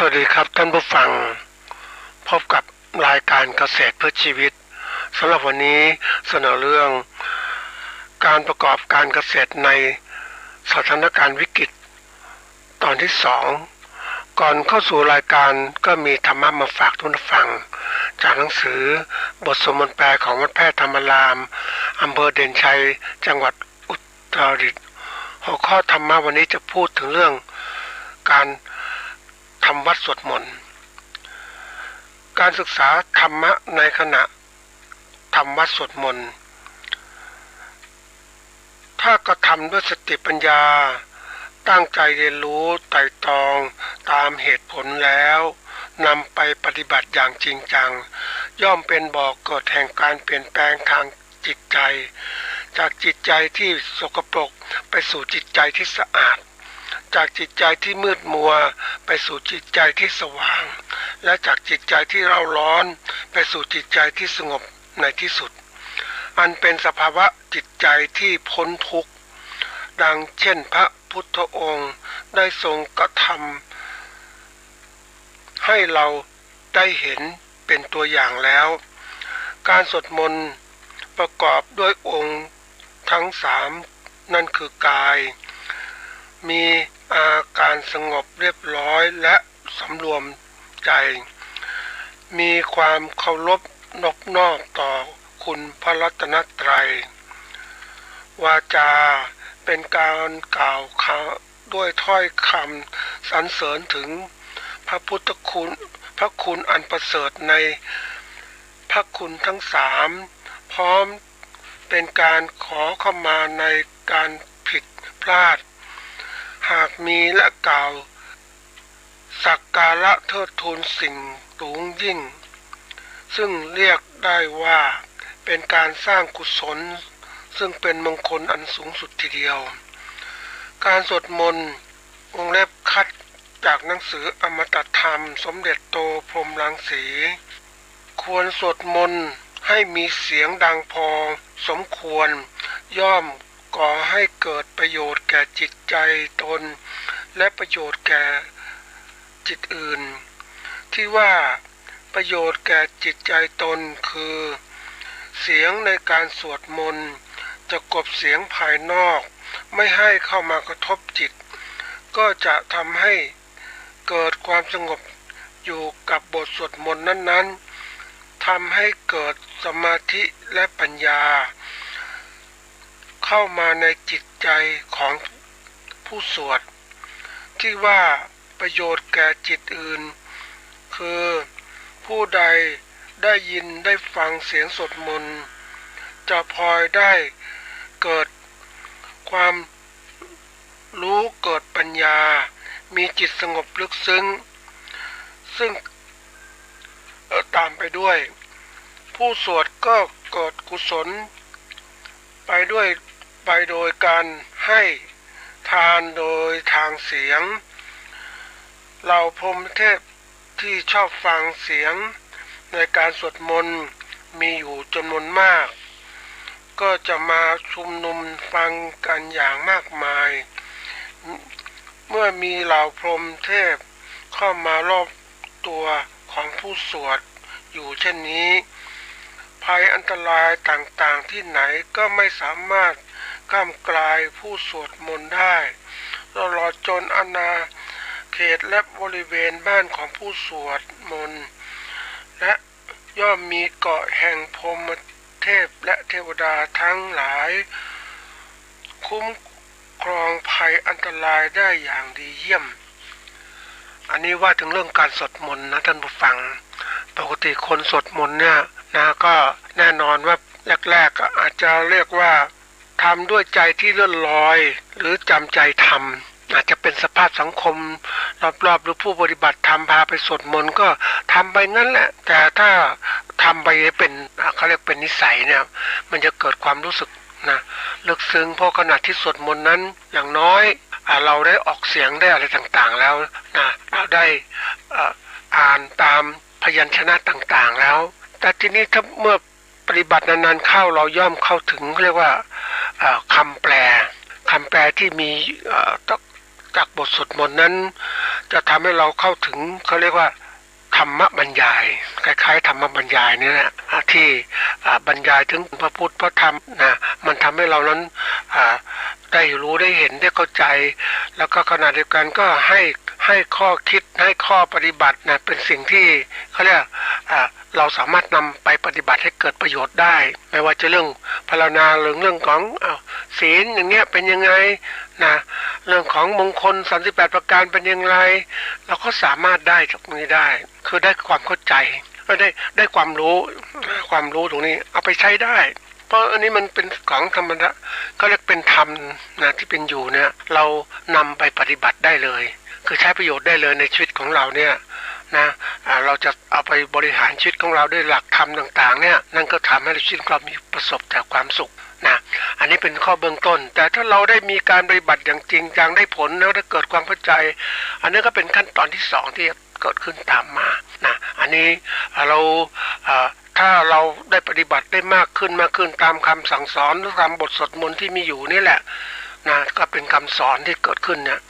สวัสดีครับท่านผู้ฟังพบกับรายการเกษตรเพื่อชีวิตสำหรับวันนี้เสนอเรื่องการประกอบการเกษตรในสถานการณ์วิกฤตตอนที่2ก่อนเข้าสู่รายการก็มีธรรมะมาฝากทุกท่านฟังจากหนังสือบทสวดมนต์แปลของวัดแพทย์ธรรมรามอำเภอเด่นชัยจังหวัดอุตรดิตถ์หัวข้อธรรมะวันนี้จะพูดถึงเรื่องการทำวัดสวดมนต์การศึกษาธรรมะในขณะทำวัดสวดมนต์ถ้ากระทำด้วยสติปัญญาตั้งใจเรียนรู้ไตร่ตรองตามเหตุผลแล้วนำไปปฏิบัติอย่างจริงจังย่อมเป็นบ่อเกิดแห่งการเปลี่ยนแปลงทางจิตใจจากจิตใจที่สกปรกไปสู่จิตใจที่สะอาดจากจิตใจที่มืดมัวไปสู่จิตใจที่สว่างและจากจิตใจที่เร่าร้อนไปสู่จิตใจที่สงบในที่สุดอันเป็นสภาวะจิตใจที่พ้นทุกข์ดังเช่นพระพุทธองค์ได้ทรงกระทำให้เราได้เห็นเป็นตัวอย่างแล้วการสวดมนต์ประกอบด้วยองค์ทั้ง3นั่นคือกายมีอาการสงบเรียบร้อยและสำรวมใจมีความเคารพนอบน้อมต่อคุณพระรัตนตรัยวาจาเป็นการกล่าวด้วยถ้อยคำสรรเสริญถึงพระพุทธคุณพระคุณอันประเสริฐในพระคุณทั้ง3พร้อมเป็นการขอเข้ามาในการผิดพลาดหากมีและกล่าวสักการะเทิดทูนสิ่งสูงยิ่งซึ่งเรียกได้ว่าเป็นการสร้างกุศลซึ่งเป็นมงคลอันสูงสุดทีเดียวการสวดมนต์วงเล็บคัดจากหนังสืออมตะธรรมสมเด็จโตพรหมรังสีควรสวดมนต์ให้มีเสียงดังพอสมควรย่อมก่อให้เกิดประโยชน์แก่จิตใจตนและประโยชน์แก่จิตอื่นที่ว่าประโยชน์แก่จิตใจตนคือเสียงในการสวดมนต์จะกลบเสียงภายนอกไม่ให้เข้ามากระทบจิตก็จะทำให้เกิดความสงบอยู่กับบทสวดมนต์นั้นๆทำให้เกิดสมาธิและปัญญาเข้ามาในจิตใจของผู้สวดที่ว่าประโยชน์แก่จิตอื่นคือผู้ใดได้ยินได้ฟังเสียงสวดมนต์จะพลอยได้เกิดความรู้เกิดปัญญามีจิตสงบลึกซึ้งซึ่งตามไปด้วยผู้สวดก็เกิดกุศลไปโดยการให้ทานโดยทางเสียงเหล่าพรหมเทพที่ชอบฟังเสียงในการสวดมนต์มีอยู่จำนวนมากก็จะมาชุมนุมฟังกันอย่างมากมายเมื่อมีเหล่าพรหมเทพเข้ามารอบตัวของผู้สวดอยู่เช่นนี้ภัยอันตรายต่างๆที่ไหนก็ไม่สามารถก้ามกลายผู้สวดมนต์ได้ตลอดจนอาณาเขตและบริเวณบ้านของผู้สวดมนต์และย่อมมีเกาะแห่งพรหมเทพและเทวดาทั้งหลายคุ้มครองภัยอันตรายได้อย่างดีเยี่ยมอันนี้ว่าถึงเรื่องการสวดมนต์นะท่านผู้ฟังปกติคนสวดมนต์เนี่ยนะก็แน่นอนว่าแรกๆก็อาจจะเรียกว่าทำด้วยใจที่เลื่อนลอยหรือจำใจทำอาจจะเป็นสภาพสังคมรอบๆหรือผู้ปฏิบัติธรรมพาไปสวดมนต์ก็ทำไปงั้นแหละแต่ถ้าทำไปเป็นเขาเรียกเป็นนิสัยเนี่ยมันจะเกิดความรู้สึกนะลึกซึ้งเพราะขณะที่สวดมนต์นั้นอย่างน้อยเราได้ออกเสียงได้อะไรต่างๆแล้วนะเราได้อ่านตามพยัญชนะต่างๆแล้วแต่ทีนี้ถ้าเมื่อปฏิบัตินานๆเข้าเราย่อมเข้าถึงเรียกว่าคำแปลที่มีจากบทสวดมนต์นั้น จะทำให้เราเข้าถึงเขาเรียกว่าธรรมบรรยายคล้ายๆธรรมบรรยายนี่แหละที่บรรยายถึงพระพุทธพระธรรมนะมันทำให้เรานั้นได้รู้ได้เห็นได้เข้าใจแล้วก็ขณะเดียวกันก็ให้ข้อคิดให้ข้อปฏิบัตินะเป็นสิ่งที่เขาเรียกเราสามารถนำไปปฏิบัติให้เกิดประโยชน์ได้ไม่ว่าจะเรื่องภาวนาหรือเรื่องของศีลอย่างเงี้ยเป็นยังไงนะเรื่องของมงคล38ประการเป็นอย่างไรเราก็สามารถได้จากนี้ได้คือได้ความเข้าใจได้ความรู้ตรงนี้เอาไปใช้ได้เพราะอันนี้มันเป็นของธรรมดาก็เรียกเป็นธรรมนะที่เป็นอยู่เนี่ยเรานำไปปฏิบัติได้เลยคือใช้ประโยชน์ได้เลยในชีวิตของเราเนี่ยนะเราจะเอาไปบริหารชีวิตของเราด้วยหลักธรรมต่างๆเนี่ยนั่นก็ทำให้ชีวิตเรามีประสบแต่ความสุขนะอันนี้เป็นข้อเบื้องต้นแต่ถ้าเราได้มีการปฏิบัติอย่างจริงจังได้ผลแล้วได้เกิดความเข้าใจอันนี้ก็เป็นขั้นตอนที่สองที่เกิดขึ้นตามมานะอันนี้เราถ้าเราได้ปฏิบัติได้มากขึ้นตามคำสั่งสอนหรือตามบทสวดมนต์ที่มีอยู่นี่แหละนะก็เป็นคำสอนที่เกิดขึ้นเนี่ย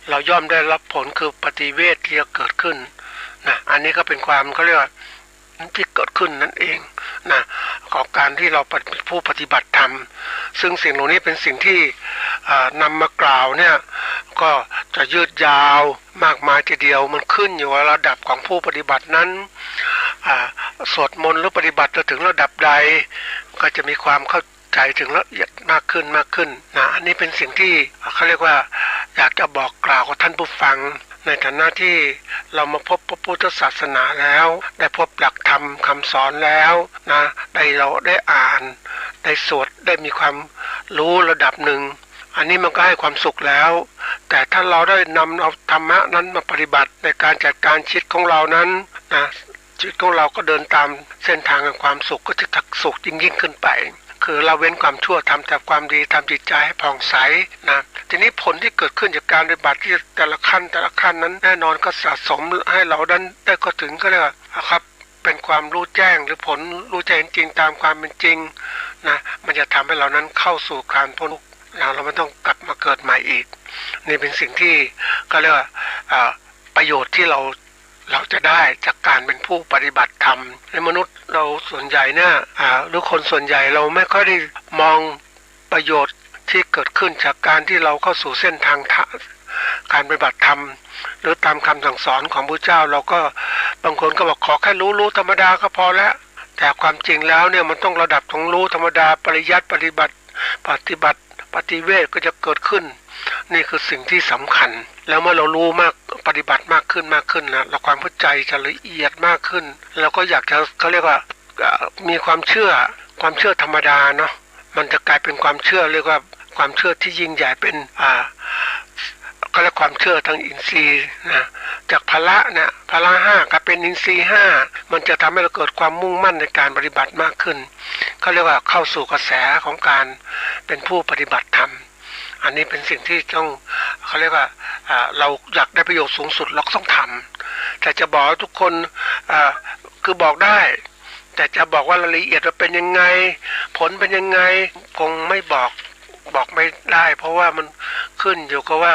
เราย่อมได้รับผลคือปฏิเวทที่จะเกิดขึ้นนะอันนี้ก็เป็นความเขาเรียกว่าที่เกิดขึ้นนั่นเองนะของการที่เราเป็นผู้ปฏิบัติธรรมซึ่งสิ่งเหล่านี้เป็นสิ่งที่นำมากล่าวเนี่ยก็จะยืดยาวมากมายทีเดียวมันขึ้นอยู่กับระดับของผู้ปฏิบัตินั้นสวดมนต์หรือปฏิบัติถึงระดับใดก็จะมีความเข้าใจถึงละเอียดมากขึ้นนะอันนี้เป็นสิ่งที่เขาเรียกว่าอยากจะบอกกล่าวกับท่านผู้ฟังในฐานะที่เรามาพบพระพุทธศาสนาแล้วได้พบหลักธรรมคำสอนแล้วนะเราได้อ่านได้สวดได้มีความรู้ระดับหนึ่งอันนี้มันก็ให้ความสุขแล้วแต่ถ้าเราได้นำเอาธรรมะนั้นมาปฏิบัติในการจัดการชีวิตของเรานั้นนะชีวิตของเราก็เดินตามเส้นทางแห่งความสุขก็จะสุขยิ่งขึ้นไปคือเราเว้นความชั่วทำแต่ความดีทำจิตใจให้ผ่องใสนะทีนี้ผลที่เกิดขึ้นจากการปฏิบัติที่แต่ละขั้นนั้นแน่นอนก็สะสมให้เราได้ก็ถึงก็เรียกว่าครับเป็นความรู้แจ้งหรือผลรู้แจ้งจริงตามความเป็นจริงนะมันจะทำให้เรานั้นเข้าสู่การพ้นทุกข์เราไม่ต้องกลับมาเกิดใหม่อีกนี่เป็นสิ่งที่ก็เรียกว่าประโยชน์ที่เราจะได้จากการเป็นผู้ปฏิบัติธรรมในมนุษย์เราส่วนใหญ่เนี่ยหรือคนส่วนใหญ่เราไม่ค่อยได้มองประโยชน์ที่เกิดขึ้นจากการที่เราเข้าสู่เส้นทางการปฏิบัติธรรมหรือตามคำสั่งสอนของพระเจ้าเราก็บางคนก็บอกขอแค่รู้ธรรมดาก็พอแล้วแต่ความจริงแล้วเนี่ยมันต้องระดับของรู้ธรรมดาปริยัติปฏิเวทก็จะเกิดขึ้นนี่คือสิ่งที่สำคัญแล้วเมื่อเรารู้มากปฏิบัติมากขึ้นนะเราความเข้าใจจะละเอียดมากขึ้นเราก็อยากจะเขาเรียกว่ามีความเชื่อธรรมดาเนาะมันจะกลายเป็นความเชื่อเรียกว่าความเชื่อที่ยิ่งใหญ่เป็นก็เรียกความเชื่อทางอินทรีย์นะจากพละเนี่ยพละ5ก็เป็นอินทรีย์5มันจะทำให้เราเกิดความมุ่งมั่นในการปฏิบัติมากขึ้นเขาเรียกว่าเข้าสู่กระแสของการเป็นผู้ปฏิบัติธรรมอันนี้เป็นสิ่งที่ต้องเขาเรียกว่าเราอยากได้ประโยชน์สูงสุดเราต้องทำแต่จะบอกทุกคนคือบอกได้แต่จะบอกว่ารายละเอียดว่าเป็นยังไงผลเป็นยังไงคงไม่บอกไม่ได้เพราะว่ามันขึ้นอยู่กับว่า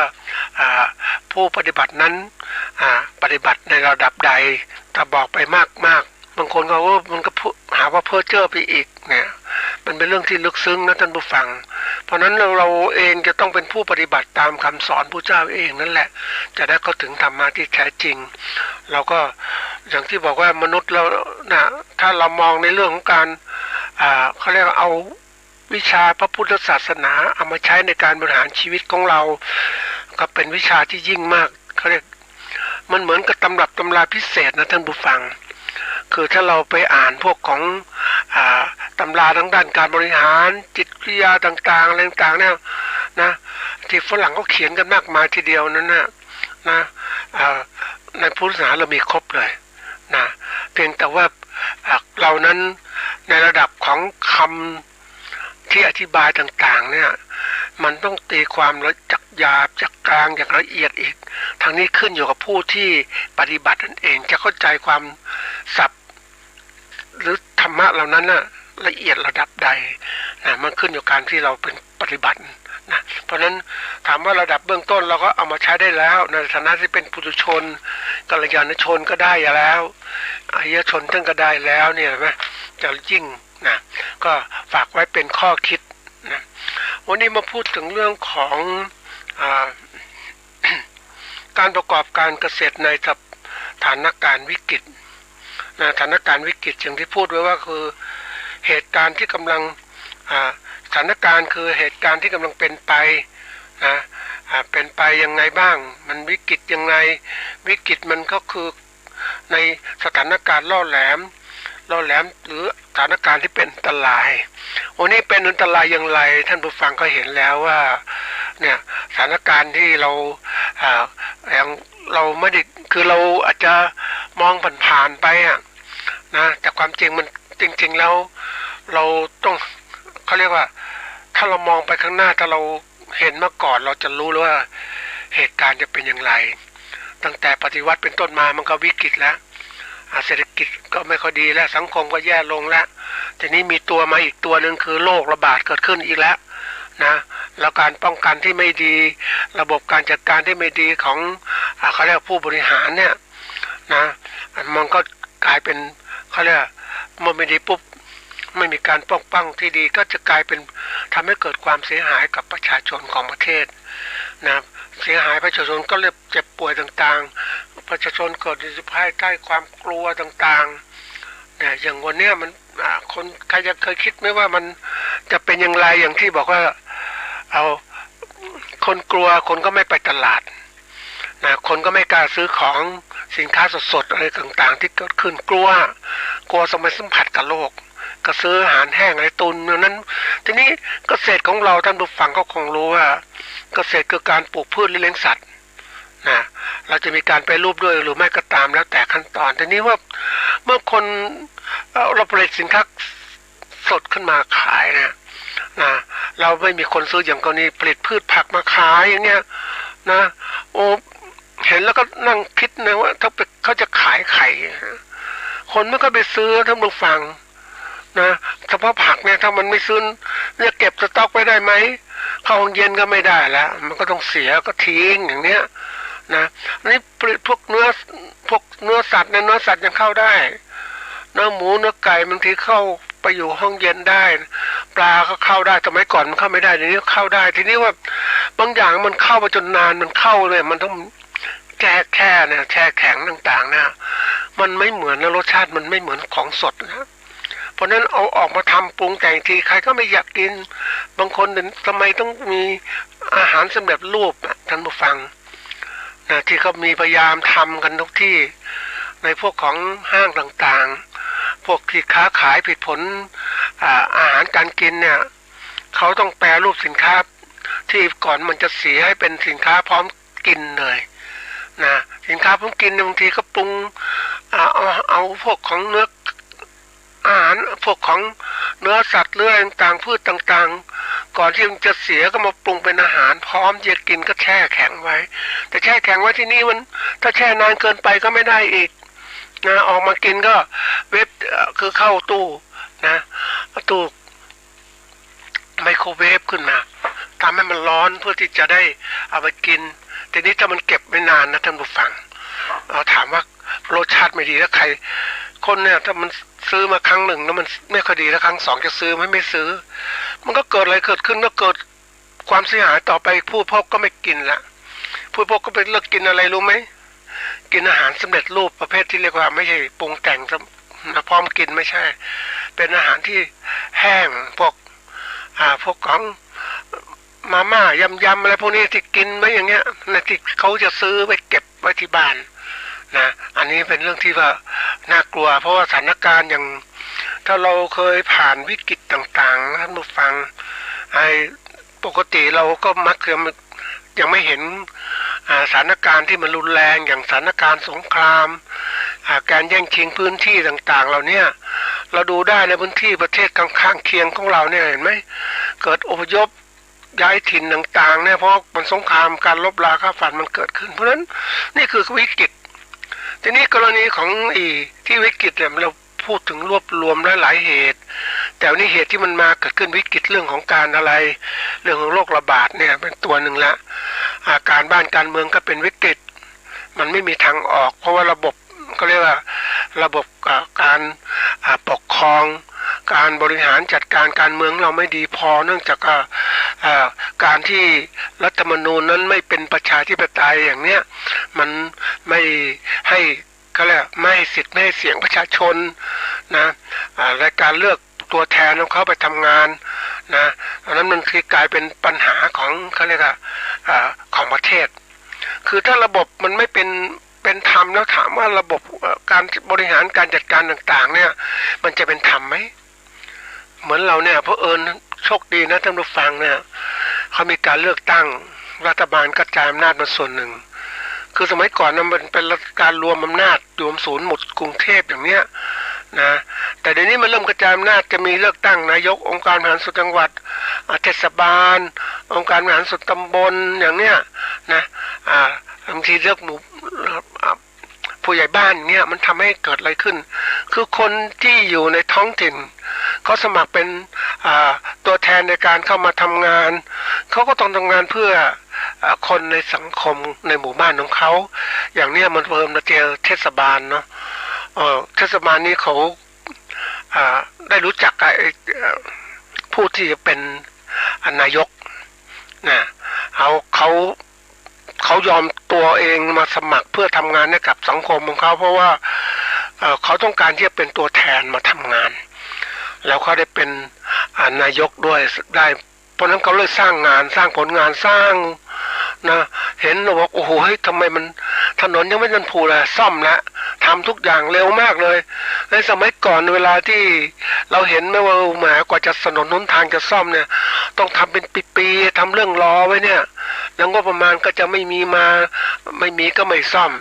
ผู้ปฏิบัตินั้นปฏิบัติในระดับใดถ้าบอกไปมากบางคนก็ว่ามันก็หาว่าเพ้อเจ้อไปอีกเนี่ยมันเป็นเรื่องที่ลึกซึ้งนะท่านผู้ฟังเพราะนั้นเราเองจะต้องเป็นผู้ปฏิบัติตามคำสอนพระเจ้าเองนั่นแหละจะได้เข้าถึงธรรมะที่แท้จริงเราก็อย่างที่บอกว่ามนุษย์เรานะถ้าเรามองในเรื่องของการเขาเรียกว่าเอาวิชาพระพุทธศาสนาเอามาใช้ในการบริหารชีวิตของเราก็เป็นวิชาที่ยิ่งมากเขาเรียกมันเหมือนกับตำรับตำราพิเศษนะท่านผู้ฟังคือถ้าเราไปอ่านพวกของตำราทางด้านการบริหารจิตวิทยาต่างๆอะไรต่างๆเนี่ยนะที่ฝรั่งเขาเขียนกันมากมายทีเดียวนั้นนะในพุทธศาสนาเรามีครบเลยนะเพียงแต่ว่าเรานั้นในระดับของคำที่อธิบายต่างๆเนี่ยมันต้องตีความละจากหยาบจากกลางอย่างละเอียดอีกทางนี้ขึ้นอยู่กับผู้ที่ปฏิบัตินั่นเองจะเข้าใจความศัพท์หรือธรรมะเหล่านั้นน่ะละเอียดระดับใดนะมันขึ้นอยู่กับการที่เราเป็นปฏิบัติ นะเพราะฉะนั้นถามว่าระดับเบื้องต้นเราก็เอามาใช้ได้แล้วในฐานะที่เป็นปุถุชนกัลยาณชนก็ได้แล้วอริยชนท่านก็ได้แล้วเนี่ยนะจะยิ่งนะก็ฝากไว้เป็นข้อคิดนะวันนี้มาพูดถึงเรื่องของการประกอบการเกษตรในสถานการณ์วิกฤตนะสถานการณ์วิกฤตอย่างที่พูดไว้ว่าคือเหตุการณ์ที่กำลังสถานการณ์คือเหตุการณ์ที่กำลังเป็นไปนะเป็นไปยังไงบ้างมันวิกฤตยังไงวิกฤตมันก็คือในสถานการณ์ล่อแหลมหรือสถานการณ์ที่เป็นอันตรายวันนี้เป็นอันตรายอย่างไรท่านผู้ฟังก็เห็นแล้วว่าเนี่ยสถานการณ์ที่อย่างเราไม่ได้คือเราอาจจะมองผ่านๆไปนะแต่ความจริงมันจริงๆแล้วเราต้องเขาเรียกว่าถ้าเรามองไปข้างหน้าถ้าเราเห็นมาก่อนเราจะรู้เลยว่าเหตุการณ์จะเป็นอย่างไรตั้งแต่ปฏิวัติเป็นต้นมามันก็วิกฤตแล้วเศรษฐกิจก็ไม่ค่อยดีแล้วสังคมก็แย่ลงแล้วทีนี้มีตัวมาอีกตัวหนึ่งคือโรคระบาดเกิดขึ้นอีกแล้วนะแล้วการป้องกันที่ไม่ดีระบบการจัดการที่ไม่ดีของเขาเรียกผู้บริหารเนี่ยนะมันก็กลายเป็นเขาเรียกเมื่อไม่ดีปุ๊บไม่มีการป้องกันที่ดีก็จะกลายเป็นทำให้เกิดความเสียหายกับประชาชนของประเทศนะเสียหายประชาชนก็เลยเจ็บป่วยต่างๆประชาชนเกิดในภายใต้ความกลัวต่างๆเนี่ยอย่างวันนี้มันคนใครจะเคยคิดไหมว่ามันจะเป็นอย่างไรอย่างที่บอกว่าเอาคนกลัวคนก็ไม่ไปตลาดนะคนก็ไม่กล้าซื้อของสินค้าสดๆอะไรต่างๆที่เกิดขึ้นกลัวสมัยสัมผัสกับโลกก็ซื้ออาหารแห้งอะไรตุนนั้นทีนี้เกษตรของเราท่านผู้ฟังก็คงรู้ว่าเกษตรคือการปลูกพืชและเลี้ยงสัตว์นะเราจะมีการไปรูปด้วยหรือไม่ก็ตามแล้วแต่ขั้นตอนทีนี้ว่าเมื่อคนเราผลิตสินค้าสดขึ้นมาขายนะเราไม่มีคนซื้ออย่างกรณีผลิตพืชผักมาขายอย่างเงี้ยนะโอ้เห็นแล้วก็นั่งคิดนะว่าถ้าเขาจะขายไข่คนมันก็ไปซื้อท่านผู้ฟังนะเฉพาะผักเนี่ยถ้ามันไม่ซื้อเนี่ยเก็บสต็อกไว้ได้ไหมเข้าห้องเย็นก็ไม่ได้แล้วมันก็ต้องเสียก็ทิ้งอย่างเนี้ยนะนี่พวกเนื้อสัตว์เนี่ยเนื้อสัตว์ยังเข้าได้เนื้อหมูเนื้อไก่บางทีเข้าไปอยู่ห้องเย็นได้ปลาก็เข้าได้สมัยก่อนมันเข้าไม่ได้ทีนี้เข้าได้ทีนี้ว่าบางอย่างมันเข้ามาจนนานมันเข้าเลยมันต้องแช่เนี่ยแช่แข็งต่างๆนะมันไม่เหมือนนะรสชาติมันไม่เหมือนของสดนะเพราะนั้นเอาออกมาทำปรุงแต่งทีใครก็ไม่อยากกินบางคนทำไมต้องมีอาหารสำเร็จรูปท่านผู้ฟังนะที่เขามีพยายามทำกันทุกที่ในพวกของห้างต่างๆพวกที่ค้าขายผลิตผลอาหารการกินเนี่ยเขาต้องแปรรูปสินค้าที่ก่อนมันจะเสียให้เป็นสินค้าพร้อมกินเลยนะสินค้าพร้อมกินบางทีก็ปรุงเอาพวกของเนื้ออาหารพวกของเนื้อสัตว์เลือดต่างๆพืชต่างๆก่อนที่มันจะเสียก็มาปรุงเป็นอาหารพร้อมจะกินก็แช่แข็งไว้แต่แช่แข็งไว้ที่นี่มันถ้าแช่นานเกินไปก็ไม่ได้อีกนะออกมากินก็เว็บคือเข้าตู้นะตู้ไมโครเวฟขึ้นมาทำให้มันร้อนเพื่อที่จะได้เอาไปกินแต่นี้ถ้ามันเก็บไม่นานนะท่านผู้ฟังเราถามว่ารสชาติไม่ดีแล้วใครคนเนี่ยถ้ามันซื้อมาครั้งหนึ่งแล้วมันไม่ค่อยดีแล้วครั้งสองจะซื้อไม่ซื้อมันก็เกิดอะไรเกิดขึ้นก็เกิดความเสียหายต่อไปผู้พกก็ไม่กินละผู้พกก็ไปเลิกกินอะไรรู้ไหมกินอาหารสำเร็จรูปประเภทที่เรียกว่าไม่ใช่ปรุงแต่งพร้อมกินไม่ใช่เป็นอาหารที่แห้งพวกของมาม่ายำอะไรพวกนี้ที่กินไว้อย่างเงี้ยนะที่เขาจะซื้อไปเก็บไว้ที่บ้านนะอันนี้เป็นเรื่องที่ว่าน่ากลัวเพราะว่าสถานการณ์อย่างถ้าเราเคยผ่านวิกฤตต่างๆท่านผู้ฟังปกติเราก็มักจะยังไม่เห็นสถานการณ์ที่มันรุนแรงอย่างสถานการณ์สงครามการแย่งชิงพื้นที่ต่างๆเหล่านี้เราดูได้ในพื้นที่ประเทศข้างๆเคียงของเราเนี่ยเห็นไหมเกิดอพยพย้ายถิ่นต่างๆเนี่ยเพราะมันสงครามการลบราฆ่าฟันมันเกิดขึ้นเพราะฉะนั้นนี่คือวิกฤตทีนี้กรณีของที่วิกฤตเนี่ยเราพูดถึงรวบรวมหลายเหตุ แต่วันนี้เหตุที่มันมาเกิดขึ้นวิกฤตเรื่องของการอะไรเรื่องของโรคระบาดเนี่ยเป็นตัวหนึ่งละการบ้านการเมืองก็เป็นวิกฤตมันไม่มีทางออกเพราะว่าระบบก็เรียกว่าระบบการปกครองการบริหารจัดการการเมืองเราไม่ดีพอเนื่องจากการที่รัฐธรรมนูญนั้นไม่เป็นประชาธิปไตยอย่างเนี้ยมันไม่ให้ก็แล้วไม่ให้สิทธิ์ไม่ให้เสียงประชาชนนะและการเลือกตัวแทนของเขาไปทำงานนะอันนั้นมันคือกลายเป็นปัญหาของเขาเรียกของประเทศคือถ้าระบบมันไม่เป็นธรรมแล้วถามว่าระบบการบริหารการจัดการต่างๆเนี่ยมันจะเป็นธรรมไหมเหมือนเราเนี่ยเพราะโชคดีนะท่านผู้ฟังเนี่ยเขามีการเลือกตั้งรัฐบาลกระจายอำนาจมาส่วนหนึ่งคือสมัยก่อนนั้นมันเป็นการรวมอำนาจรวมศูนย์หมดกรุงเทพอย่างเนี้ยนะแต่เดี๋ยวนี้มันเริ่มกระจายอำนาจจะมีเลือกตั้งนายกองค์การบริหารส่วนจังหวัดเทศบาลองค์การบริหารส่วนตำบลอย่างเนี้ยนะบางทีเลือกหมู่ผู้ใหญ่บ้านเนี้ยมันทำให้เกิดอะไรขึ้นคือคนที่อยู่ในท้องถิ่นเขาสมัครเป็นตัวแทนในการเข้ามาทำงานเขาก็ต้องทำงานเพื่อคนในสังคมในหมู่บ้านของเขาอย่างเนี้ยมันเพิ่มมาเจอเทศบาลเนาะเทศบาลนี้เขาได้รู้จักกับผู้ที่จะเป็นนายกนะเขายอมตัวเองมาสมัครเพื่อทำงานให้กับสังคมของเขาเพราะว่าเขาต้องการที่จะเป็นตัวแทนมาทำงานแล้วเขาได้เป็นนายกด้วยได้เพราะนั้นเขาเลยสร้างงานสร้างผลงานสร้างนะเห็นเราบอกโอ้โหเฮ้ยทำไมมันถนนยังไม่ทันพูเลยซ่อมแล้วทำทุกอย่างเร็วมากเลยในสมัยก่อนเวลาที่เราเห็นไม่ว่าแหมกว่าจะถนนหนทางจะซ่อมเนี่ยต้องทำเป็นปีๆทำเรื่องรอไว้เนี่ยแล้วงบประมาณก็จะไม่มีมาไม่มีก็ไม่ซ่อม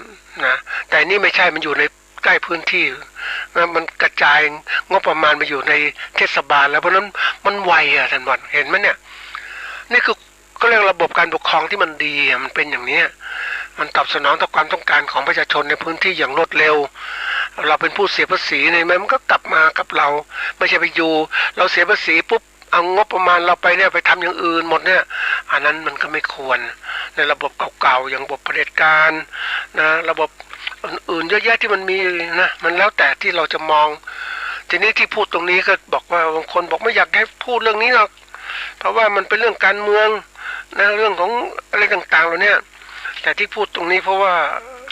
นะแต่นี่ไม่ใช่มันอยู่ในใกล้พื้นที่นะมันกระจายงบประมาณมาอยู่ในเทศบาลแล้วเพราะนั้นมันไวท่านบอกเห็นไหมเนี่ยนี่คือก็เรียกระบบการปกครองที่มันดีมันเป็นอย่างนี้มันตอบสนองต่อความต้องการของประชาชนในพื้นที่อย่างรวดเร็วเราเป็นผู้เสียภาษีเนี่ยมันก็กลับมากับเราไม่ใช่ไปอยู่เราเสียภาษีปุ๊บเอางบประมาณเราไปเนี่ยไปทำอย่างอื่นหมดเนี่ยอันนั้นมันก็ไม่ควรในระบบเก่าๆอย่างระบบเผด็จการนะระบบอื่นๆเยอะแยะที่มันมีนะมันแล้วแต่ที่เราจะมองทีนี้ที่พูดตรงนี้ก็บอกว่าบางคนบอกไม่อยากให้พูดเรื่องนี้หรอกเพราะว่ามันเป็นเรื่องการเมืองนะเรื่องของอะไรต่างๆเราเนี่ยแต่ที่พูดตรงนี้เพราะว่า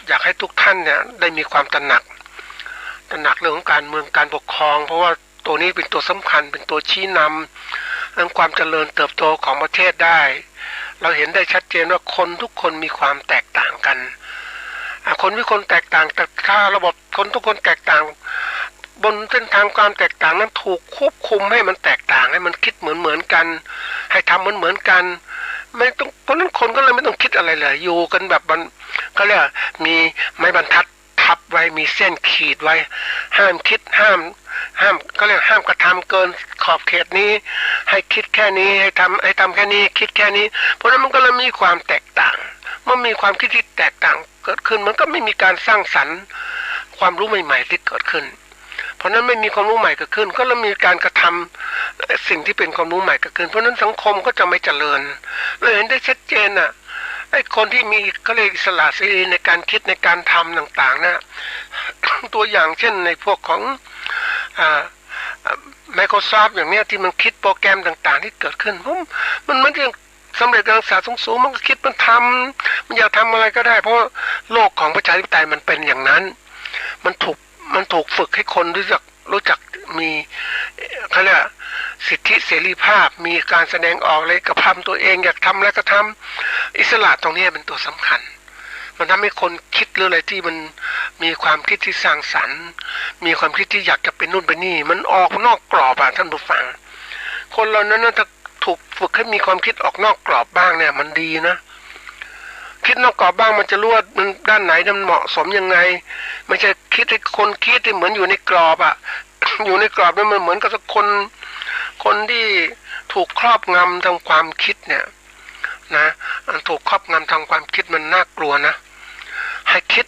อยากให้ทุกท่านเนี่ยได้มีความตระหนักเรื่องของการเมืองการปกครองเพราะว่าตัวนี้เป็นตัวสำคัญเป็นตัวชี้นำเรื่องความเจริญเติบโตของประเทศได้เราเห็นได้ชัดเจนว่าคนทุกคนมีความแตกต่างกันคนมีคนแตกต่างแต่ถ้าระบบคนทุกคนแตกต่างบนเส้นทางความแตกต่างนั้นถูกควบคุมให้มันแตกต่างให้มันคิดเหมือนกันให้ทำเหมือนกันไม่ต้องเพราะนั้นคนก็เลยไม่ต้องคิดอะไรเลยอยู่กันแบบมันก็เรียกมีไม้บรรทัดทับไว้มีเส้นขีดไว้ห้ามคิดห้ามก็เรียกห้ามกระทำเกินขอบเขตนี้ให้คิดแค่นี้ให้ทำแค่นี้คิดแค่นี้เพราะนั้นมันก็เลยมีความแตกต่างเมื่อมีความคิดที่แตกต่างเกิดขึ้นมันก็ไม่มีการสร้างสรรค์ความรู้ใหม่ๆที่เกิดขึ้นเพราะนั้นไม่มีความรู้ใหม่เกิดขึ้นก็เลยมีการกระทำสิ่งที่เป็นความรู้ใหม่เกิดขึ้นเพราะนั้นสังคมก็จะไม่เจริญเลยเห็นได้ชัดเจนไอ้คนที่มีก็เลยอิสระเสรีในการคิดในการทำต่างๆนะตัวอย่างเช่นในพวกของMicrosoft อย่างเนี้ยที่มันคิดโปรแกรมต่างๆที่เกิดขึ้นมันเหมือนอย่างสำเร็จการศึกษาสูงๆมันก็คิดมันทำมันอยากทำอะไรก็ได้เพราะโลกของประชาธิปไตยมันเป็นอย่างนั้นมันถูกฝึกให้คนรู้จักมีเขาเรียกสิทธิเสรีภาพมีการแสดงออกเลยกับทำตัวเองอยากทำแล้วก็ทำอิสระตรงนี้เป็นตัวสำคัญมันทำให้คนคิดเรื่องอะไรที่มันมีความคิดที่สร้างสรรค์มีความคิดที่อยากจะเป็นนู่นเป็นนี่มันออกนอกกรอบท่านผู้ฟังคนเรานั้นถ้าถูกฝึกให้มีความคิดออกนอกกรอบบ้างเนี่ยมันดีนะคิดนอกกรอบบ้างมันจะรู้ว่ามันด้านไหนมันเหมาะสมยังไงไม่ใช่คิดให้คนคิดที่เหมือนอยู่ในกรอบอยู่ในกรอบนั้นมันเหมือนกับคนที่ถูกครอบงำทางความคิดเนี่ยนะถูกครอบงำทางความคิดมันน่ากลัวนะให้คิด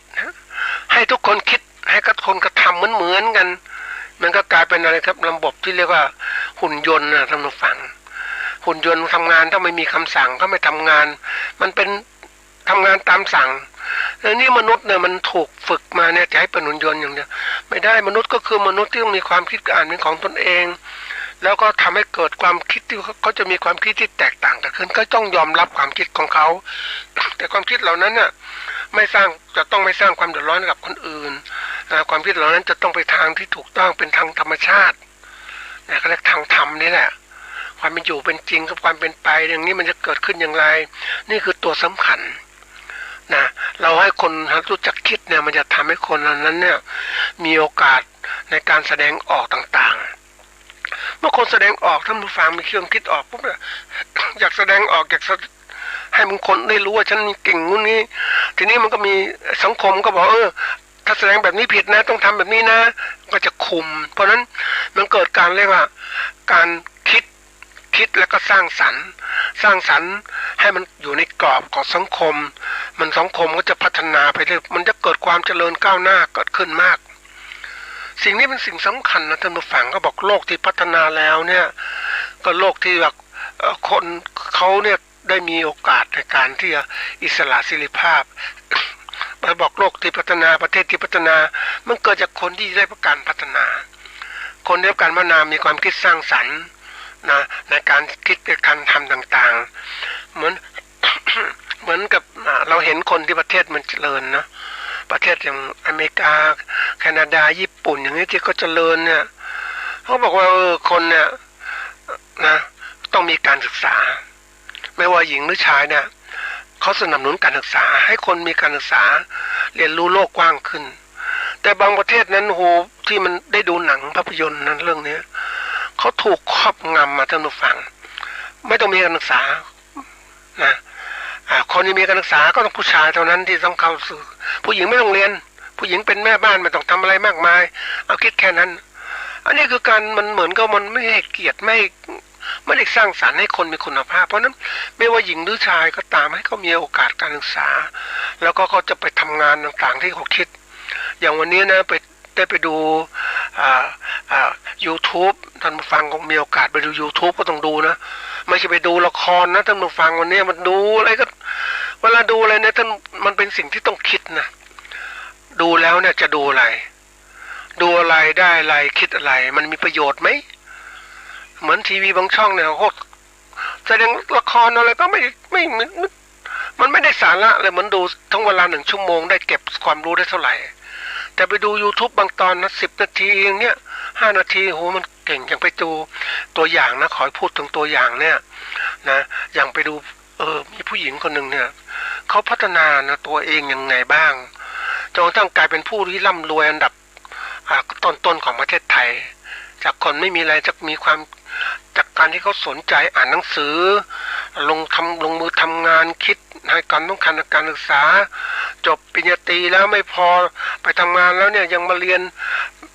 ให้ทุกคนคิดให้ทุกคนกระทำเหมือนกันมันก็กลายเป็นอะไรครับระบบที่เรียกว่า หุ่นยนต์นะท่านผู้ฟังหุ่นยนต์ทำงานถ้าไม่มีคำสั่งก็ไม่ทำงานมันเป็นทำงานตามสั่งแล้วนี่มนุษย์เนี่ยมันถูกฝึกมาเนี่ยจะให้เป็นหุ่นยนต์อย่างเดียวไม่ได้มนุษย์ก็คือมนุษย์ที่ต้องมีความคิดอ่านเป็นของตนเองแล้วก็ทำให้เกิดความคิดที่เขาจะมีความคิดที่แตกต่างกันขึ้นก็ต้องยอมรับความคิดของเขาแต่ความคิดเหล่านั้นน่ะจะต้องไม่สร้างความเดือดร้อนกับคนอื่นความคิดเหล่านั้นจะต้องไปทางที่ถูกต้องเป็นทางธรรมชาตินะก็เรียกทางธรรมนี่แหละความเป็นอยู่เป็นจริงกับความเป็นไปอย่างนี้มันจะเกิดขึ้นอย่างไรนี่คือตัวสำคัญนะเราให้คนรู้จักคิดเนี่ยมันจะทำให้คนเหล่านั้นเนี่ยมีโอกาสในการแสดงออกต่างๆเมื่อคนแสดงออกท่านผู้ฟังมีเครื่องคิดออกปุ๊บเนี่ยอยากแสดงออกอยากให้บางคนได้รู้ว่าฉันมีเก่งงู้นนี้ทีนี้มันก็มีสังคมก็บอกถ้าแสดงแบบนี้ผิดนะต้องทำแบบนี้นะก็จะคุมเพราะนั้นมันเกิดการเรียกว่าการคิดแล้วก็สร้างสรรค์ให้มันอยู่ในกรอบของสังคมมันสังคมก็จะพัฒนาไปเรื่อยมันจะเกิดความเจริญก้าวหน้าเกิดขึ้นมากสิ่งนี้เป็นสิ่งสำคัญนะท่านผู้ฟังก็บอกโลกที่พัฒนาแล้วเนี่ยก็โลกที่แบบคนเขาเนี่ยได้มีโอกาสในการที่จะอิสระเสรีภาพไปบอกโลกที่พัฒนาประเทศที่พัฒนามันเกิดจากคนที่ได้รับการพัฒนาคนได้รับการพัฒนามีความคิดสร้างสรรค์นะในการคิดในการทำต่างๆเหมือนกับเราเห็นคนที่ประเทศมันเจริญนะประเทศอย่างอเมริกาแคนาดาญี่ปุ่นอย่างนี้ที่เขาเจริญเนี่ยเขาบอกว่าคนเนี่ยนะต้องมีการศึกษาไม่ว่าหญิงหรือชายเนี่ยเขาสนับสนุนการศึกษาให้คนมีการศึกษาเรียนรู้โลกกว้างขึ้นแต่บางประเทศนั้นโหที่มันได้ดูหนังภาพยนตร์นั้นเรื่องนี้เขาถูกครอบงำมาท่านผู้ฟังไม่ต้องมีการศึกษานะคนที่มีการศึกษาก็ต้องผู้ชายเท่านั้นที่ต้องเข้าสู่ผู้หญิงไม่ต้องเรียนผู้หญิงเป็นแม่บ้านไม่ต้องทำอะไรมากมายเอาคิดแค่นั้นอันนี้คือการมันเหมือนกับมันไม่ให้เกียรติไม่ได้สร้างสรรค์ให้คนมีคุณภาพเพราะนั้นไม่ว่าหญิงหรือชายก็ตามให้เขามีโอกาสการศึกษาแล้วก็เขาจะไปทำงานต่างๆที่เขาคิดอย่างวันนี้นะได้ไปดูYouTube ท่านผู้ฟังคงมีโอกาสไปดู YouTube ก็ต้องดูนะไม่ใช่ไปดูละครนะท่านผู้ฟังวันนี้มันดูอะไรก็เวลาดูอะไรเนี่ยท่านมันเป็นสิ่งที่ต้องคิดนะดูแล้วเนี่ยจะดูอะไรได้อะไรคิดอะไรมันมีประโยชน์ไหมเหมือนทีวีบางช่องเนี่ยโคตรแสดงละครอะไรก็ไม่มันไม่ได้สาระเลยเหมือนดูทั้งเวลา1 ชั่วโมงได้เก็บความรู้ได้เท่าไหร่แต่ไปดู YouTube บางตอนนะ10 นาทีเองเนี่ย5 นาทีโหมันเก่งอย่างไปดูตัวอย่างนะขอพูดถึงตัวอย่างเนี่ยนะอย่างไปดูมีผู้หญิงคนหนึ่งเนี่ยเขาพัฒนานะตัวเองยังไงบ้างจนกระทั่งกลายเป็นผู้ที่ร่ำรวยอันดับต้นของประเทศไทยจากคนไม่มีอะไรจะมีความจากการที่เขาสนใจอ่านหนังสือลงมือทำงานคิดให้การต้องการศึกษาจบปริญญาตรีแล้วไม่พอไปทำงานแล้วเนี่ยยังมาเรียน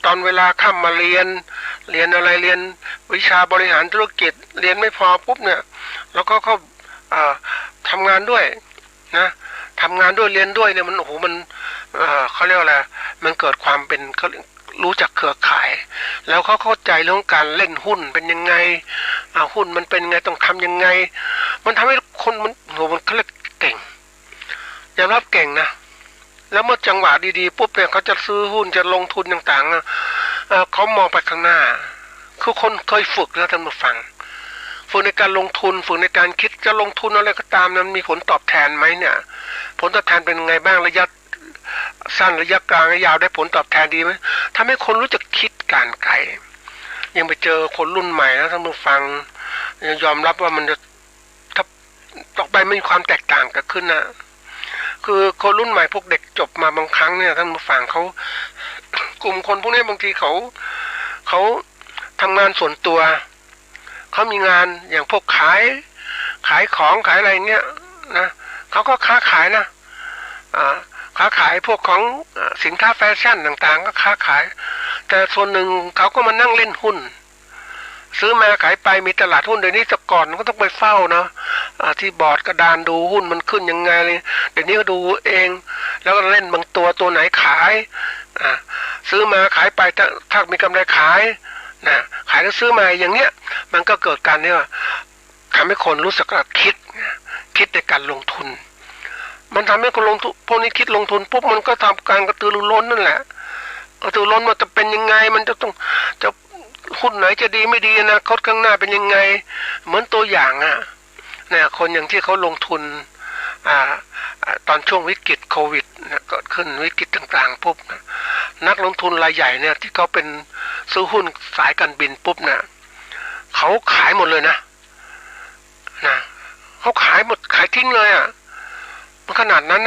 ตอนเวลาค่ำมาเรียนอะไรเรียนวิชาบริหารธุรกิจเรียนไม่พอปุ๊บเนี่ยแล้วก็เขาทำงานด้วยนะทำงานด้วยเรียนด้วยเนี่ยมันโอ้โหมันเขาเรียกอะไรมันเกิดความเป็นเขารู้จักเครือข่ายแล้วเขาเข้าใจเรื่องการเล่นหุ้นเป็นยังไงหุ้นมันเป็นยังไงต้องทำยังไงมันทำให้คนมันโหมันเขาเรียกเก่งยอมรับเก่งนะแล้วเมื่อจังหวะดีๆปุ๊บเนี่ยเขาจะซื้อหุ้นจะลงทุนต่างๆเขามองไปข้างหน้าคือคนเคยฝึกแล้วท่านผู้ฟังฝึกในการลงทุนฝึกในการคิดจะลงทุนอะไรก็ตามนั้นมีผลตอบแทนไหมเนี่ยผลตอบแทนเป็นไงบ้างระยะสั้นระยะกลางระยะยาวได้ผลตอบแทนดีไหมทำให้คนรู้จักคิดการไกลยังไปเจอคนรุ่นใหม่นะท่านผู้ฟังยอมรับว่ามันจะถ้าต่อไปไม่มีความแตกต่างกันขึ้นนะคือคนรุ่นใหม่พวกเด็กจบมาบางครั้งเนี่ยท่านผู้ฟังเขากลุ่มคนพวกนี้บางทีเขาทำงานส่วนตัวเขามีงานอย่างพวกขายของขายอะไรเงี้ยนะเขาก็ค้าขายนะค้าขายพวกของสินค้าแฟชั่นต่างๆก็ค้าขายแต่ส่วนหนึ่งเขาก็มานั่งเล่นหุ้นซื้อมาขายไปมีตลาดหุ้นเดี๋ยวนี้แต่ก่อนก็ต้องไปเฝ้าเนาะที่บอร์ดกระดานดูหุ้นมันขึ้นยังไงเลยเดี๋ยวนี้ก็ดูเองแล้วก็เล่นบางตัวไหนขายซื้อมาขายไปถ้ามีกำไรขายนะขายแล้วซื้อมาอย่างเนี้ย มันก็เกิดการที่ว่าทำให้คนรู้สึกคิดในการลงทุนมันทำให้คนลงทุนพวกนี้คิดลงทุนปุ๊บมันก็ทำการกระตือรือร้นนั่นแหละกระตือรือร้นว่าจะเป็นยังไงมันจะต้องจะหุ้นไหนจะดีไม่ดีอนาคตข้างหน้าเป็นยังไงเหมือนตัวอย่างเนี่ยคนอย่างที่เขาลงทุนตอนช่วงวิกฤตโควิดนะเกิดขึ้นวิกฤตต่างๆปุ๊บนะนักลงทุนรายใหญ่เนี่ยที่เขาเป็นซื้อหุ้นสายการบินปุ๊บนะเขาขายหมดเลยนะเขาขายหมดขายทิ้งเลยมันขนาดนั้น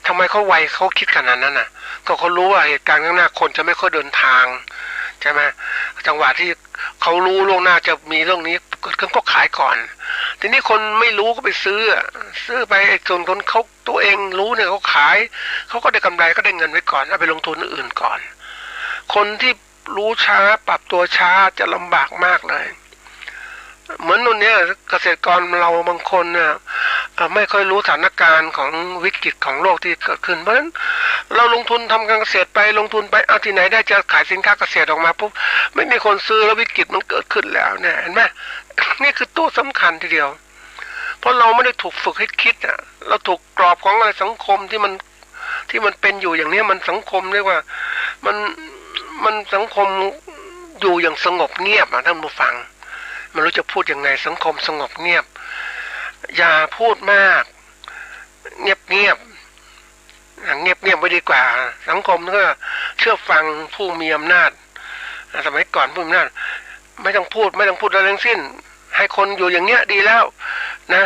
ทำไมเขาไวเขาคิดขนาดนั้นก็เขารู้ว่าเหตุการณ์ข้างหน้าคนจะไม่ค่อยเดินทางใช่ไหมจังหวะที่เขารู้ล่วงหน้าจะมีเรื่องนี้เกิดขึ้นก็ขายก่อนทีนี้คนไม่รู้ก็ไปซื้อไปส่วนคนเขาตัวเองรู้เนี่ยเขาขายเขาก็ได้กำไรก็ได้เงินไว้ก่อนเอาไปลงทุนอื่นก่อนคนที่รู้ช้าปรับตัวช้าจะลำบากมากเลยเหมือนตรงนี้เกษตรกรเราบางคนเนี่ยไม่ค่อยรู้สถานการณ์ของวิกฤตของโลกที่เกิดขึ้นเพราะฉะนั้นเราลงทุนทำการเกษตรไปลงทุนไปเอาที่ไหนได้จะขายสินค้าเกษตรออกมาปุ๊บไม่มีคนซื้อแล้ววิกฤตมันเกิดขึ้นแล้วเนี่ยเห็นไหมนี่คือตัวสำคัญทีเดียวเพราะเราไม่ได้ถูกฝึกให้คิดเราถูกกรอบของอะไรสังคมที่มันเป็นอยู่อย่างนี้มันสังคมเรียกว่ามันสังคมอยู่อย่างสงบเงียบท่านผู้ฟังไม่รู้จะพูดยังไงสังคมสงบเงียบอย่าพูดมากเงียบเงียบไว้ดีกว่าสังคมก็เชื่อฟังผู้มีอำนาจสมัยก่อนผู้มีอำนาจไม่ต้องพูดอะไรทั้งสิ้นให้คนอยู่อย่างเนี้ยดีแล้วนะ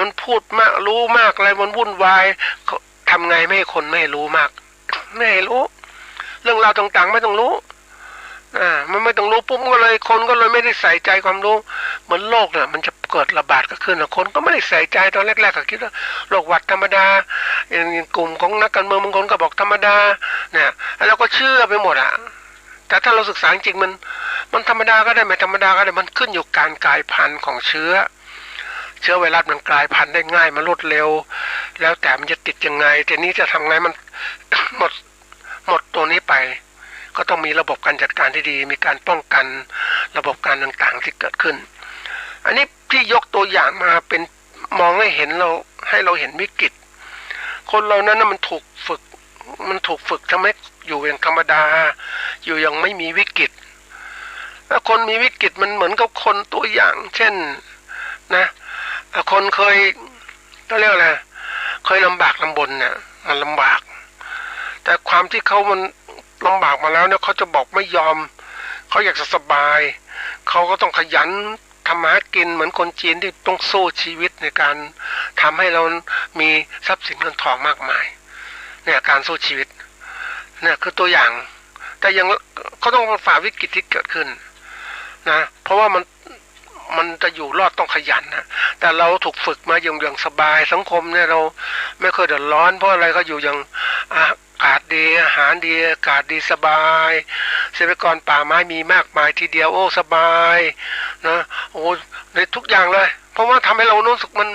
มันพูดมากรู้มากอะไรมันวุ่นวายทำไงไม่ให้คนไม่รู้มากไม่ให้รู้เรื่องราวต่างๆไม่ต้องรู้มันไม่ต้องรู้ปุ๊บก็เลยคนก็เลยไม่ได้ใส่ใจความรู้เหมือนโรคเนี่ยมันจะเกิดระบาดก็ขึ้นคนก็ไม่ได้ใส่ใจตอนแรกๆก็คิดว่าโรคหวัดธรรมดาอย่างกลุ่มของนักการเมืองบางคนก็บอกธรรมดาเนี่ยแล้วก็เชื่อไปหมดแต่ถ้าเราศึกษาจริงมันธรรมดาก็ได้ไม่ธรรมดาก็ได้มันขึ้นอยู่การกลายพันธุ์ของเชื้อไวรัสมันกลายพันธุ์ได้ง่ายมันรวดเร็วแล้วแต่มันจะติดยังไงแต่นี้จะทำไงมัน หมดตัวนี้ไปก็ต้องมีระบบการจัดการที่ดีมีการป้องกันระบบการต่างๆที่เกิดขึ้นอันนี้ที่ยกตัวอย่างมาเป็นมองให้เห็นให้เราเห็นวิกฤตคนเรานั้นมันถูกฝึกทำให้อยู่อย่างธรรมดาอยู่อย่างไม่มีวิกฤตแล้วคนมีวิกฤตมันเหมือนกับคนตัวอย่างเช่นนะคนเคยต้องเรียกอะไรเคยลำบากลำบนเนี่ยมันลำบากแต่ความที่เขามันลำบากมาแล้วเนี่ยเขาจะบอกไม่ยอมเขาอยากจะสบายเขาก็ต้องขยันทำมาหากินเหมือนคนจีนที่ต้องสู้ชีวิตในการทำให้เรามีทรัพย์สินเงินทองมากมายเนี่ยการสู้ชีวิตเนี่ยคือตัวอย่างแต่ยังเขาต้องฝ่าวิกฤตที่เกิดขึ้นนะเพราะว่ามันจะอยู่รอดต้องขยันนะแต่เราถูกฝึกมาอย่างสบายสังคมเนี่ยเราไม่เคยเดือดร้อนเพราะอะไรก็อยู่อย่างอากาศดีอาหารดีอากาศดีสบายทรัพยากรป่าไม้มีมากมายทีเดียวโอ้สบายนะโอ้ในทุกอย่างเลยเพราะว่าทำให้เรารู้สึกมัน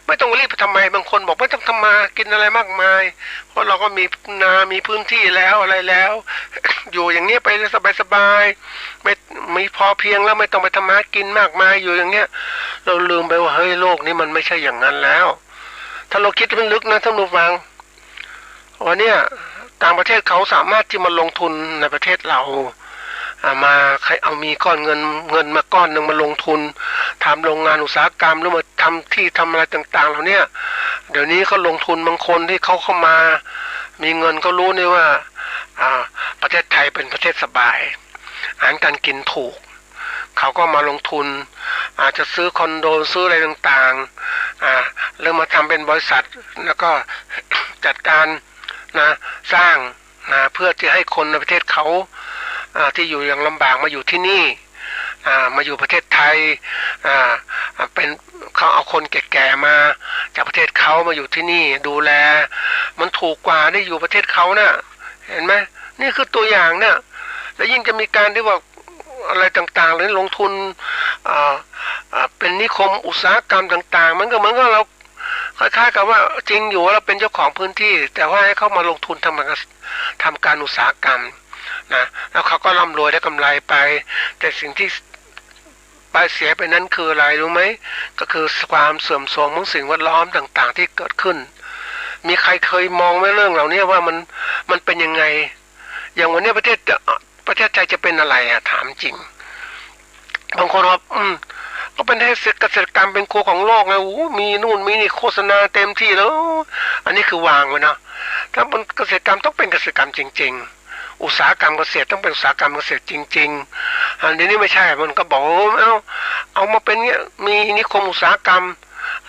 ไม่ต้องรีบไปทำไมบางคนบอกไม่ต้องทำมากินอะไรมากมายเพราะเราก็มีนามีพื้นที่แล้วอะไรแล้ว อยู่อย่างนี้ไปสบายๆไม่มีพอเพียงแล้วไม่ต้องไปทำมากินมากมายอยู่อย่างเงี้ยเราลืมไปว่าเฮ้ยโลกนี้มันไม่ใช่อย่างนั้นแล้วถ้าเราคิดมันลึกนะท่านผู้ฟังวันนี้ต่างประเทศเขาสามารถที่มาลงทุนในประเทศเรามาใครเอามีก้อนเงินมาก้อนหนึ่งมาลงทุนทำโรงงานอุตสาหกรรมหรือมาทำที่ทำอะไรต่างๆเหล่านี้เดี๋ยวนี้เขาลงทุนบางคนที่เขาเข้ามามีเงินก็รู้นี่ว่าประเทศไทยเป็นประเทศสบายอาหารการกินถูกเขาก็มาลงทุนอาจจะซื้อคอนโดซื้ออะไรต่างๆเริ่มมาทำเป็นบริษัทแล้วก็จัดการสร้างเพื่อที่ให้คนในประเทศเขาที่อยู่อย่างลำบากมาอยู่ที่นี่มาอยู่ประเทศไทยเป็นเขาเอาคนแก่ๆมาจากประเทศเขามาอยู่ที่นี่ดูแลมันถูกกว่าได้อยู่ประเทศเขานะเห็นไหมนี่คือตัวอย่างเนี่ยแล้วยิ่งจะมีการที่ว่าอะไรต่างๆหรือลงทุนเป็นนิคมอุตสาหกรรมต่างๆมันก็เหมือนกับเราคล้ายๆกับว่าจริงอยู่ว่าเราเป็นเจ้าของพื้นที่แต่ว่าให้เขามาลงทุนทำการอุตสาหกรรมนะแล้วเขาก็ร่ำรวยได้กำไรไปแต่สิ่งที่ ไปเสียไปนั้นคืออะไรรู้ไหมก็คือความเสื่อมโทรมของสิ่งแวดล้อมต่างๆที่เกิดขึ้นมีใครเคยมองไหมเรื่องเหล่านี้ว่ามันเป็นยังไงอย่างวันนี้ประเทศไทยจะเป็นอะไรอะถามจริงบางคนว่าก็เป็นเกษตรกรรมเป็นครัวของโลกไงมีนู่นมีนี่โฆษณาเต็มที่แล้วอันนี้คือวางไว้นะถ้าเป็นเกษตรกรรมต้องเป็นเกษตรกรรมจริงๆอุตสาหกรรมเกษตรต้องเป็นอุตสาหกรรมเกษตรจริงๆอันนี้ไม่ใช่มันก็บอกเอามาเป็นเงี้ยมีนิคมอุตสาหกรรม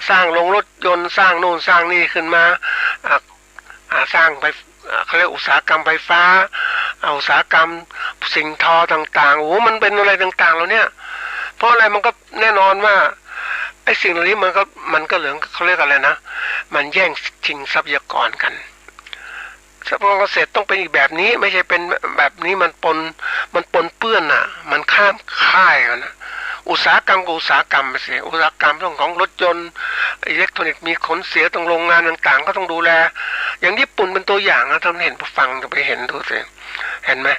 สร้างโรงรถยนต์สร้างโน่นสร้างนี่ขึ้นมาสร้างไปเขาเรียกอุตสาหกรรมไฟฟ้าอุตสาหกรรมสิ่งทอต่างๆมันเป็นอะไรต่างๆแล้วเนี่ยเพราะอะไรมันก็แน่นอนว่าไอ้สิ่งเหล่านี้มันก็เหลืองเขาเรียกอะไรนะมันแย่งชิงทรัพยากรกันทรัพยากรเกษตรต้องเป็นอีกแบบนี้ไม่ใช่เป็นแบบนี้มันปนเปื้อนอ่ะมันข้ามค่ายกันนะอุตสาหกรรมกับอุตสาหกรรมเสียอุตสาหกรรมเรื่องของรถยนต์อิเล็กทรอนิกส์มีขนเสียตรงโรงงานต่างๆก็ต้องดูแลอย่างญี่ปุ่นเป็นตัวอย่างนะท่านเห็นผู้ฟังจะไปเห็นดูสิเห็นไหม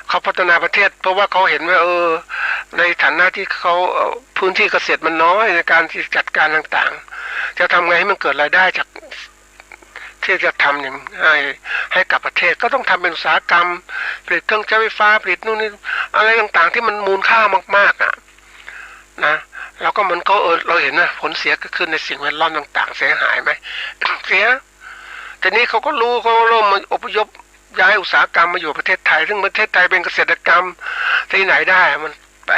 เขาพัฒนาประเทศเพราะว่าเขาเห็นว่าในฐานะที่เขาพื้นที่เกษตรมันน้อยในการที่จัดการต่างๆจะทำไงให้มันเกิดรายได้จากที่จะทำอย่างให้กับประเทศก็ต้องทำเป็นอุตสาหกรรมผลิตเครื่องใช้ไฟฟ้าผลิตนู่นนี่อะไรต่างๆที่มันมูลค่ามากๆอ่ะนะแล้วก็มันก็เราเห็นนะผลเสียก็คือในสิ่งแวดล้อมต่างๆเสียหายไหมเสียแต่นี้เขาก็รู้เขาเริ่มมาอพยพย้ายอุตสาหกรรมมาอยู่ประเทศไทยซึ่งประเทศไทยเป็นเกษตรกรรมที่ไหนได้มันไป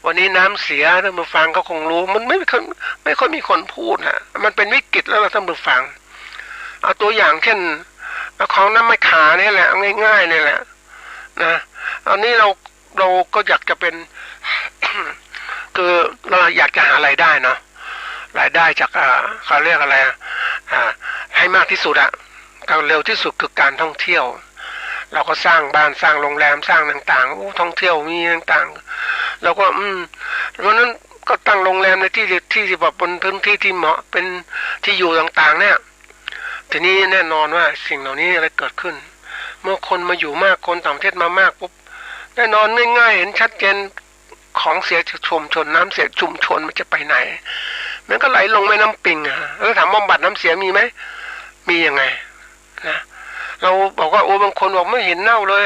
วันนี้น้ำเสียท่านผู้ฟังก็คงรู้มันไม่ค่อยมีคนพูดนะมันเป็นวิกฤตแล้วท่านผู้ฟังเอาตัวอย่างเช่นของน้ำไม่ขาเนี่ยแหละง่ายๆเนี่ยแหละนะอันนี้เราก็อยากจะเป็น คือเราอยากจะหารายได้เนาะรายได้จากเขาเรียกอะไรให้มากที่สุดอะเร็วที่สุดคือการท่องเที่ยวเราก็สร้างบ้านสร้างโรงแรมสร้างต่างๆท่องเที่ยวมีต่างๆเราก็เพราะนั้นก็ตั้งโรงแรมในที่แบบบนพื้นที่ที่เหมาะเป็นที่อยู่ต่างๆเนี่ยทีนี้แน่นอนว่าสิ่งเหล่านี้อะไรเกิดขึ้นเมื่อคนมาอยู่มากคนต่างประเทศมามากปุ๊บแน่นอนง่ายๆเห็นชัดเจนของเสียจากชุมชนน้ำเสียชุมชนมันจะไปไหนมันก็ไหลลงแม่น้ำปิงแล้วถามบำบัดน้ำเสียมีไหมมียังไงนะเราบอกว่าบางคนบอกไม่เห็นเน่าเลย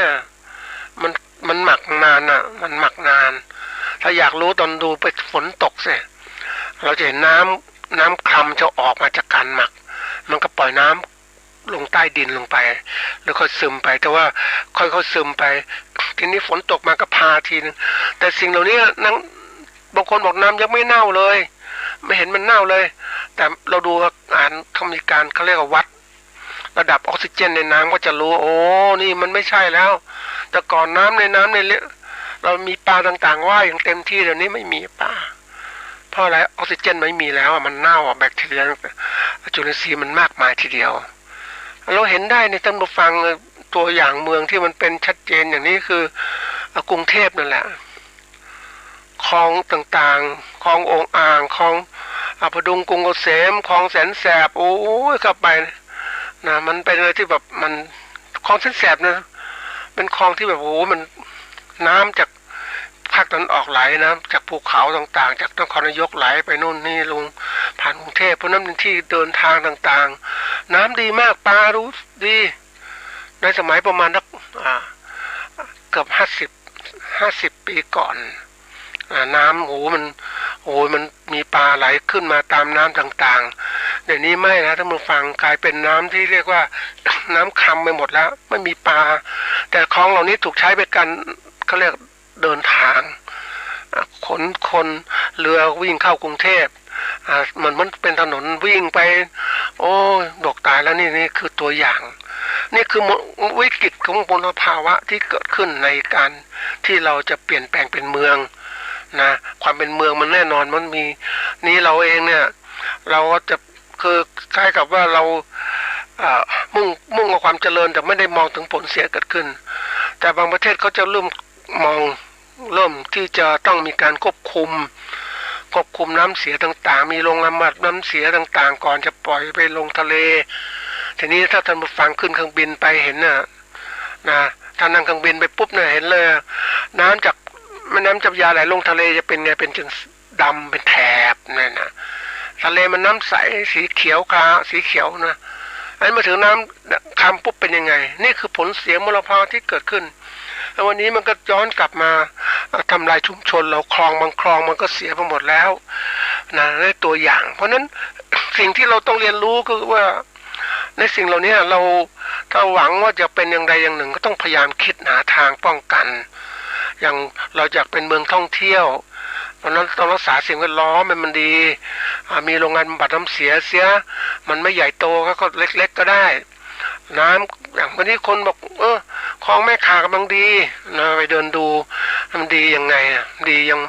มันหมักนานมันหมักนานถ้าอยากรู้ตอนดูไปฝนตกสิเราจะเห็นน้ำคลำจะออกมาจากการหมักมันก็ปล่อยน้ำลงใต้ดินลงไปแล้วค่อยซึมไปแต่ว่าค่อยๆซึมไปทีนี้ฝนตกมาก็พาทีนึงแต่สิ่งเหล่านี้บางคนบอกน้ำยังไม่เน่าเลยไม่เห็นมันเน่าเลยแต่เราดูเขามีการเขาเรียกว่าวัดระดับออกซิเจนในน้ำก็จะรู้นี่มันไม่ใช่แล้วแต่ก่อนน้ำในเรามีปลาต่างๆว่ายอย่างเต็มที่เดี๋ยวนี้ไม่มีปลาเพราะอะไรออกซิเจนไม่มีแล้วมันเน่าแบคทีเรียจุลินทรีย์มันมากมายทีเดียวเราเห็นได้ในท่านผู้ฟังตัวอย่างเมืองที่มันเป็นชัดเจนอย่างนี้คือกรุงเทพนั่นแหละคลองต่างๆคลององอ่างคลองพดุงกรุงเกษมคลองแสนแสบเข้าไปนะมันเป็นอะไรที่แบบมันคลองแสนแสบนะเป็นคลองที่แบบมันน้ำจากภาคตะวันออกไหลนะจากภูเขาต่างๆจากนครนายกไหลไปนู่นนี่ลงผ่านกรุงเทพเพราะนั้นเป็นที่เดินทางต่างๆน้ำดีมากปลารู้ดีในสมัยประมาณเกือบ50 ปีก่อนน้ำมันมีปลาไหลขึ้นมาตามน้ำต่างๆเดี๋ยวนี้ไม่นะท่านผู้ฟังกลายเป็นน้ำที่เรียกว่า น้ำคำไปหมดแล้วไม่มีปลาแต่คลองเหล่านี้ถูกใช้เป็นการเขาเรียกเดินทางขนคนเรือวิ่งเข้ากรุงเทพมันเป็นถนนวิ่งไปดกตายแล้วนี่คือตัวอย่างนี่คือวิกฤตของมลภาวะที่เกิดขึ้นในการที่เราจะเปลี่ยนแปลงเป็นเมืองนะความเป็นเมืองมันแน่นอนมันมีนี่เราเองเนี่ยเราก็จะคือคล้ายกับว่าเรามุ่งกับความเจริญแต่ไม่ได้มองถึงผลเสียเกิดขึ้นแต่บางประเทศเขาจะเริ่มที่จะต้องมีการควบคุมน้ำเสียต่างๆมีโรงระบายน้ำเสียต่างๆก่อนจะปล่อยไปลงทะเลทีนี้ถ้าท่านผู้ฟังขึ้นเครื่องบินไปเห็นนะถ้านั่งเครื่องบินไปปุ๊บเนี่ยเห็นเลยน้ำจากแม่น้ำเจ้าพระยาไหลลงทะเลจะเป็นไงเป็น ดำเป็นแถบนั่นนะทะเลมันน้ำใสสีเขียวคาสีเขียวนะอันมาถึงน้ำคำปุ๊บเป็นยังไงนี่คือผลเสียมลภาวะที่เกิดขึ้นแล้ววันนี้มันก็ย้อนกลับมาทำลายชุมชนเราคลองบางคลองมันก็เสียไปหมดแล้วนะได้ตัวอย่างเพราะนั้นสิ่งที่เราต้องเรียนรู้ก็คือว่าในสิ่งเหล่านี้เราถ้าหวังว่าจะเป็นอย่างใดอย่างหนึ่งก็ต้องพยายามคิดหาทางป้องกันอย่างเราอยากเป็นเมืองท่องเที่ยวเพราะนั้นต้องรักษาสิ่งแวดล้อมมันดีมีโรงงานบำบัดน้ำเสียมันไม่ใหญ่โตก็เล็กๆก็ได้น้ำอย่างวันนี้คนบอกคลองแม่ข่ากำลังดีนะไปเดินดูมันดียังไงดียัง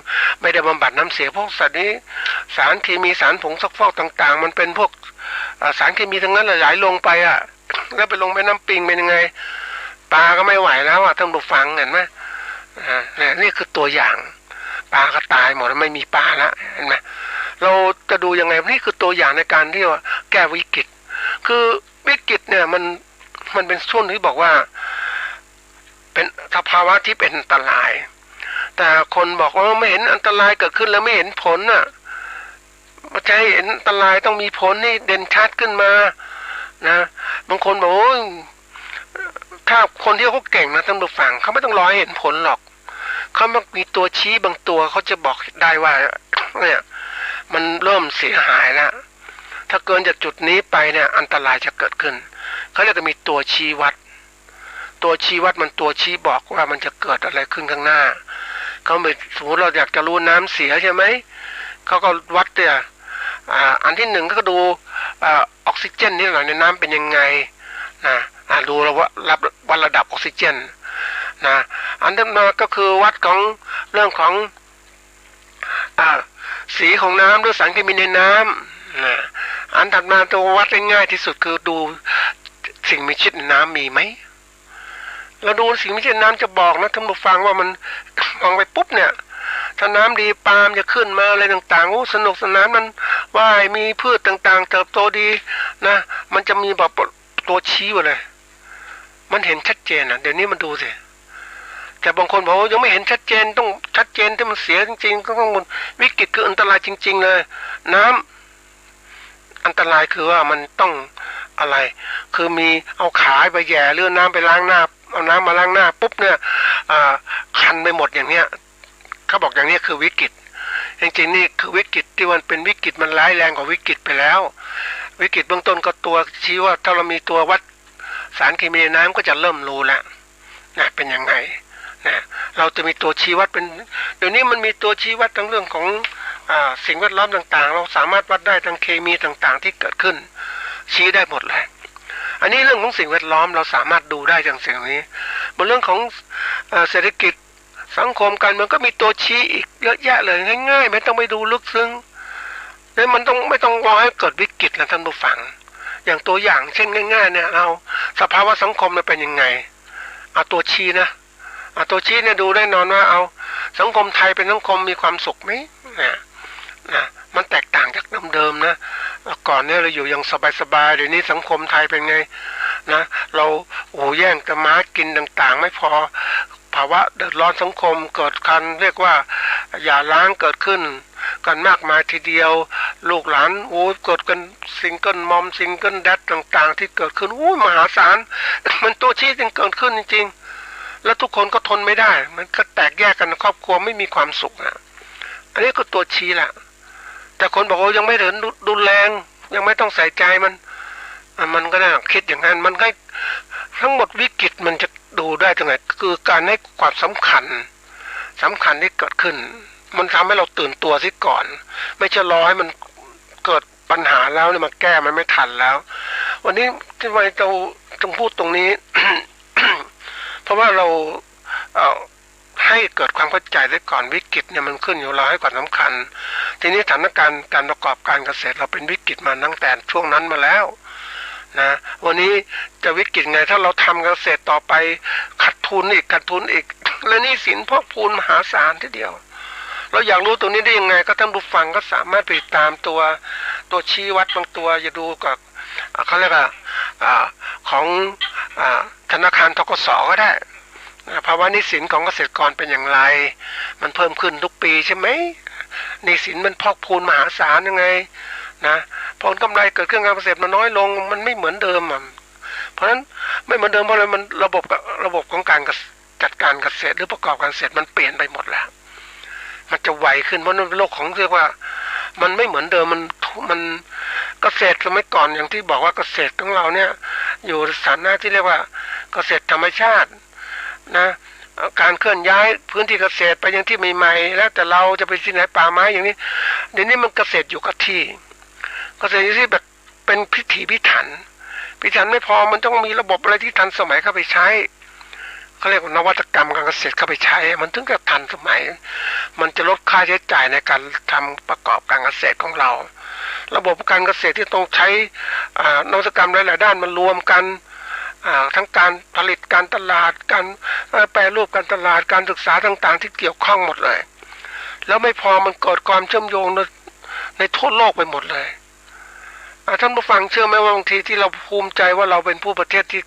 ไม่ได้บำบัดน้ำเสียพวกสัตว์นี้สารเคมีสารผงซักฟอกต่างๆมันเป็นพวกสารเคมีทั้งนั้นไหลลงไปแล้วไปลงไปน้ำปิงเป็นยังไงปลาก็ไม่ไหวแล้วท่านผู้ฟังเห็นไหมนี่คือตัวอย่างปลาก็ตายหมดแล้วไม่มีปลาละเห็นไหมเราจะดูยังไงนี่คือตัวอย่างในการที่ว่าแก้วิกฤตคือวิกฤตเนี่ยมันเป็นช่วงที่บอกว่าเป็นสภาวะที่เป็นอันตรายแต่คนบอกว่าไม่เห็นอันตรายเกิดขึ้นแล้วไม่เห็นผลมันจะให้เห็นอันตรายต้องมีผลนี่เด่นชัดขึ้นมานะบางคนบอกถ้าคนที่เขาเก่งนะท่านผู้ฟังเขาไม่ต้องรอให้เห็นผลหรอกเขามักมีตัวชี้บางตัวเขาจะบอกได้ว่าเนี่ยมันเริ่มเสียหายแล้วถ้าเกินจากจุดนี้ไปเนี่ยอันตรายจะเกิดขึ้นเขาเรียกว่ามีตัวชี้วัดมันตัวชี้บอกว่ามันจะเกิดอะไรขึ้นข้างหน้าเขาไปสมมติเราอยากจะรู้น้ำเสียใช่ไหมเขาก็วัดเนี่ยอันที่หนึ่งก็ดูออกซิเจนนี่หน่อยในน้ำเป็นยังไงนะดูแล้วว่าวัดระดับออกซิเจนนะอันที่มาก็คือวัดของเรื่องของสีของน้ำหรือสารเคมีในน้ำนะอันถัดมาตัววัดง่ายที่สุดคือดูสิ่งมีชีวิตในน้ำมีไหมเราดูสิ่งมีชีวิตในน้ำจะบอกนะท่านผู้ฟังว่ามันมองไปปุ๊บเนี่ยถ้าน้ำดีปลาจะขึ้นมาอะไรต่างๆสนุกสนานมันว่ายมีพืชต่างๆเติบโตดีนะมันจะมีแบบตัวชี้ไว้เลยมันเห็นชัดเจนเดี๋ยวนี้มันดูสิแต่บางคนบอกว่ายังไม่เห็นชัดเจนต้องชัดเจนที่มันเสียจริงๆก็ต้องวิกฤตคืออันตรายจริงๆเลยน้ำอันตรายคือว่ามันต้องอะไรคือมีเอาขาไปแย่เลื่อนน้ำไปล้างหน้าเอาน้ำมาล้างหน้าปุ๊บเนี่ยคันไปหมดอย่างเนี้ยเขาบอกอย่างนี้คือวิกฤตจริงๆนี่คือวิกฤตที่มันเป็นวิกฤตมันร้ายแรงกว่าวิกฤตไปแล้ววิกฤตเบื้องต้นก็ตัวชี้ว่าถ้าเรามีตัววัดสารเคมีในน้ำก็จะเริ่มรู้แล้วนะเป็นยังไงนะเราจะมีตัวชี้วัดเป็นเดี๋ยวนี้มันมีตัวชี้วัดทั้งเรื่องของสิ่งแวดล้อมต่างๆเราสามารถวัดได้ทั้งเคมีต่างๆที่เกิดขึ้นชี้ได้หมดเลยอันนี้เรื่องของสิ่งแวดล้อมเราสามารถดูได้จากสิ่งนี้บนเรื่องของเศรษฐกิจสังคมการเมืองก็มีตัวชี้อีกเยอะแยะเลยง่ายๆไม่ต้องไปดูลึกซึ้งแล้วมันต้องไม่ต้องรอให้เกิดวิกฤตนะท่านผู้ฟังอย่างตัวอย่างเช่นง่ายๆเนี่ยเราสภาวะสังคมมันเป็นยังไงเอาตัวชี้นะตัวชี้เนี่ยดูได้นอนว่าเอาสังคมไทยเป็นสังคมมีความสุขไหมนะมันแตกต่างจากเดิมๆนะก่อนเนี่ยเราอยู่อย่างสบายๆเดี๋ยวนี้สังคมไทยเป็นไงนะเราแย่งกันมากินต่างๆไม่พอภาวะเดือดร้อนสังคมเกิดการเรียกว่าอย่าล้างเกิดขึ้นกันมากมายทีเดียวลูกหลานเกิดกันซิงเกิลมอมซิงเกิลแดดต่างๆที่เกิดขึ้นมหาศาลมันตัวชี้จึงเกิดขึ้นจริงๆแล้วทุกคนก็ทนไม่ได้มันก็แตกแยกกันครอบครัวไม่มีความสุขอันนี้ก็ตัวชี้แหละแต่คนบอกว่ายังไม่ถึงรุนแรงยังไม่ต้องใส่ใจมันก็น่าคิดอย่างนั้นมันก็ทั้งหมดวิกฤตมันจะดูได้ตรงไหนคือการให้ความสำคัญที่เกิดขึ้นมันทำให้เราตื่นตัวซิก่อนไม่ใช่รอให้มันเกิดปัญหาแล้วเนี่ยมาแก้มันไม่ทันแล้ววันนี้ทำไมเราต้องพูดตรงนี้ เพราะว่าเราให้เกิดความเข้าใจได้ก่อนวิกฤตเนี่ยมันขึ้นอยู่เราให้ความสำคัญทีนี้สถานการณ์การประกอบการเกษตรเราเป็นวิกฤตมาตั้งแต่ช่วงนั้นมาแล้วนะวันนี้จะวิกฤตไงถ้าเราทำเกษตรต่อไปขาดทุนอีกและหนี้สินพอกพูนมหาศาลทีเดียวเราอยากรู้ตรงนี้ได้ยังไงก็ท่านผู้ฟังก็สามารถไปติดตามตัวชี้วัดบางตัวจะดูกับเขาเรียกว่าของธนาคารธกส.ก็ได้ภาวะหนี้สินของเกษตรกรเป็นอย่างไรมันเพิ่มขึ้นทุกปีใช่ไหม หนี้สินมันพอกพูนมหาศาลยังไงนะผลกำไรเกิดขึ้นการเกษตรมันน้อยลงมันไม่เหมือนเดิมเพราะฉะนั้นไม่เหมือนเดิมเพราะอะไรมันระบบของการจัดการเกษตรหรือประกอบการเกษตรมันเปลี่ยนไปหมดแล้วมันจะไวขึ้นเพราะนั่นโลกของเรียกว่ามันไม่เหมือนเดิมมันเกษตรสมัยก่อนอย่างที่บอกว่าเกษตรของเราเนี่ยอยู่สถานะที่เรียกว่าเกษตรธรรมชาตินะการเคลื่อนย้ายพื้นที่เกษตรไปยังที่ใหม่ๆแล้วแต่เราจะไปที่ไหนป่าไม้อย่างนี้เดี๋ยวนี้มันเกษตรอยู่กับที่เกษตรอยู่ที่แบบเป็นพิถีพิถันไม่พอมันต้องมีระบบอะไรที่ทันสมัยเข้าไปใช้เขาเรียกว่านวัตกรรมการเกษตรเข้าไปใช้มันถึงจะทันสมัยมันจะลดค่าใช้จ่ายในการทำประกอบการเกษตรของเราระบบการเกษตรที่ต้องใช้นวัตกรรมหลายๆด้านมันรวมกันทั้งการผลิตการตลาดการแปรรูปการตลาดการศึกษาต่างๆที่เกี่ยวข้องหมดเลยแล้วไม่พอมันเกิดความเชื่อมโยงในทั่วโลกไปหมดเลยท่านผู้ฟังเชื่อไหมว่าบางทีที่เราภูมิใจว่าเราเป็นผู้ประเทศที่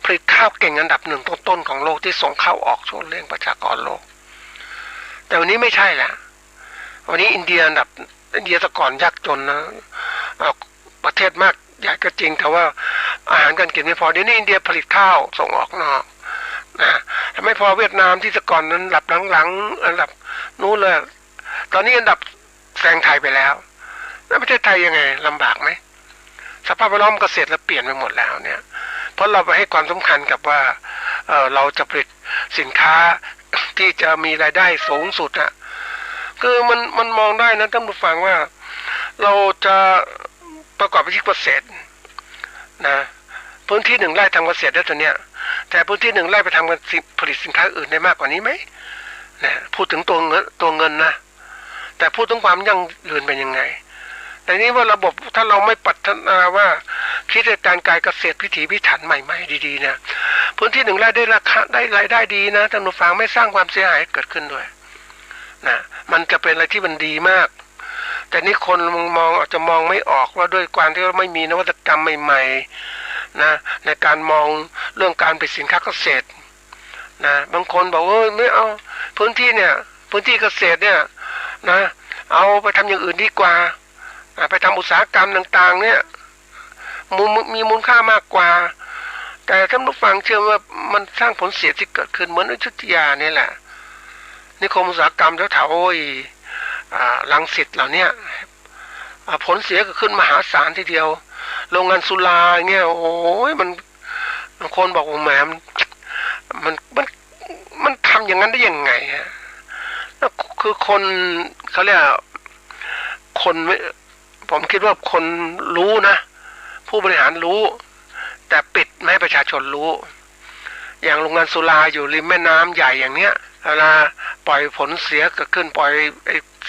ผลิตข้าวเก่งอันดับหนึ่งต้นๆของโลกที่ส่งข้าวออกช่วยเลี้ยงประชากรโลกแต่วันนี้ไม่ใช่แล้ววันนี้อินเดียแต่ก่อนยากจนนะประเทศมากใหญ่ก็จริงแต่ว่าอาหารการกินไม่พอเดี๋ยวนี้อินเดียผลิตข้าวส่งออกนอกนะไม่พอเวียดนามที่แต่ก่อนนั้นอันดับหลังๆอันดับนู้นเลยตอนนี้อันดับแซงไทยไปแล้วแล้วประเทศไทยยังไงลำบากไหมสภาพแวดล้อมเกษตรเราเปลี่ยนไปหมดแล้วเนี่ยเพราะเราไปให้ความสำคัญกับว่าเราจะผลิตสินค้าที่จะมีรายได้สูงสุดอะคือมันมองได้นะท่านผู้ฟังว่าเราจะประกอบอาชีพเกษตรนะพื้นที่1 ไร่ทำเกษตรได้ตัวเนี้ยแต่พื้นที่1 ไร่ไปทำผลิตสินค้าอื่นได้มากกว่านี้ไหมนะพูดถึงตัวเงินนะแต่พูดถึงความยั่งยืนเป็นยังไงแต่นี้ว่าระบบถ้าเราไม่พัฒนาว่าคิดการเกษตรพิถีพิถันใหม่ๆดีๆเนี่ยพื้นที่1 ไร่ได้ราคาได้รายได้ดีนะท่านผู้ฟังไม่สร้างความเสียหายเกิดขึ้นด้วยนะมันจะเป็นอะไรที่มันดีมากแต่นี่คนอาจจะมองไม่ออกว่าด้วยความที่ไม่มีนวัตกรรมใหม่ๆนะในการมองเรื่องการผลิตสินค้าเกษตรนะบางคนบอกไม่เอาพื้นที่เกษตรเนี่ยนะเอาไปทำอย่างอื่นดีกว่าไปทำอุตสาหกรรมต่างๆเนี่ยมีมูลค่ามากกว่าแต่ท่านผู้ฟังเชื่อว่ามันสร้างผลเสียที่เกิดขึ้นเหมือนอยุธยานี่แหละนิคมอุตสาหกรรมแถวรังสิตเหล่านี้ผลเสียเกิดขึ้นมหาศาลทีเดียวโรงงานสุราเงี้ยโอ้ยมันบางคนบอกว่าแหมมันทำอย่างนั้นได้ยังไงฮะคือคนเขาเรียกคนผมคิดว่าคนรู้นะผู้บริหารรู้แต่ปิดไม่ให้ประชาชนรู้อย่างโรงงานสุราอยู่ริมแม่น้ำใหญ่อย่างเนี้ยเวลาปล่อยผลเสียเกิดขึ้นปล่อย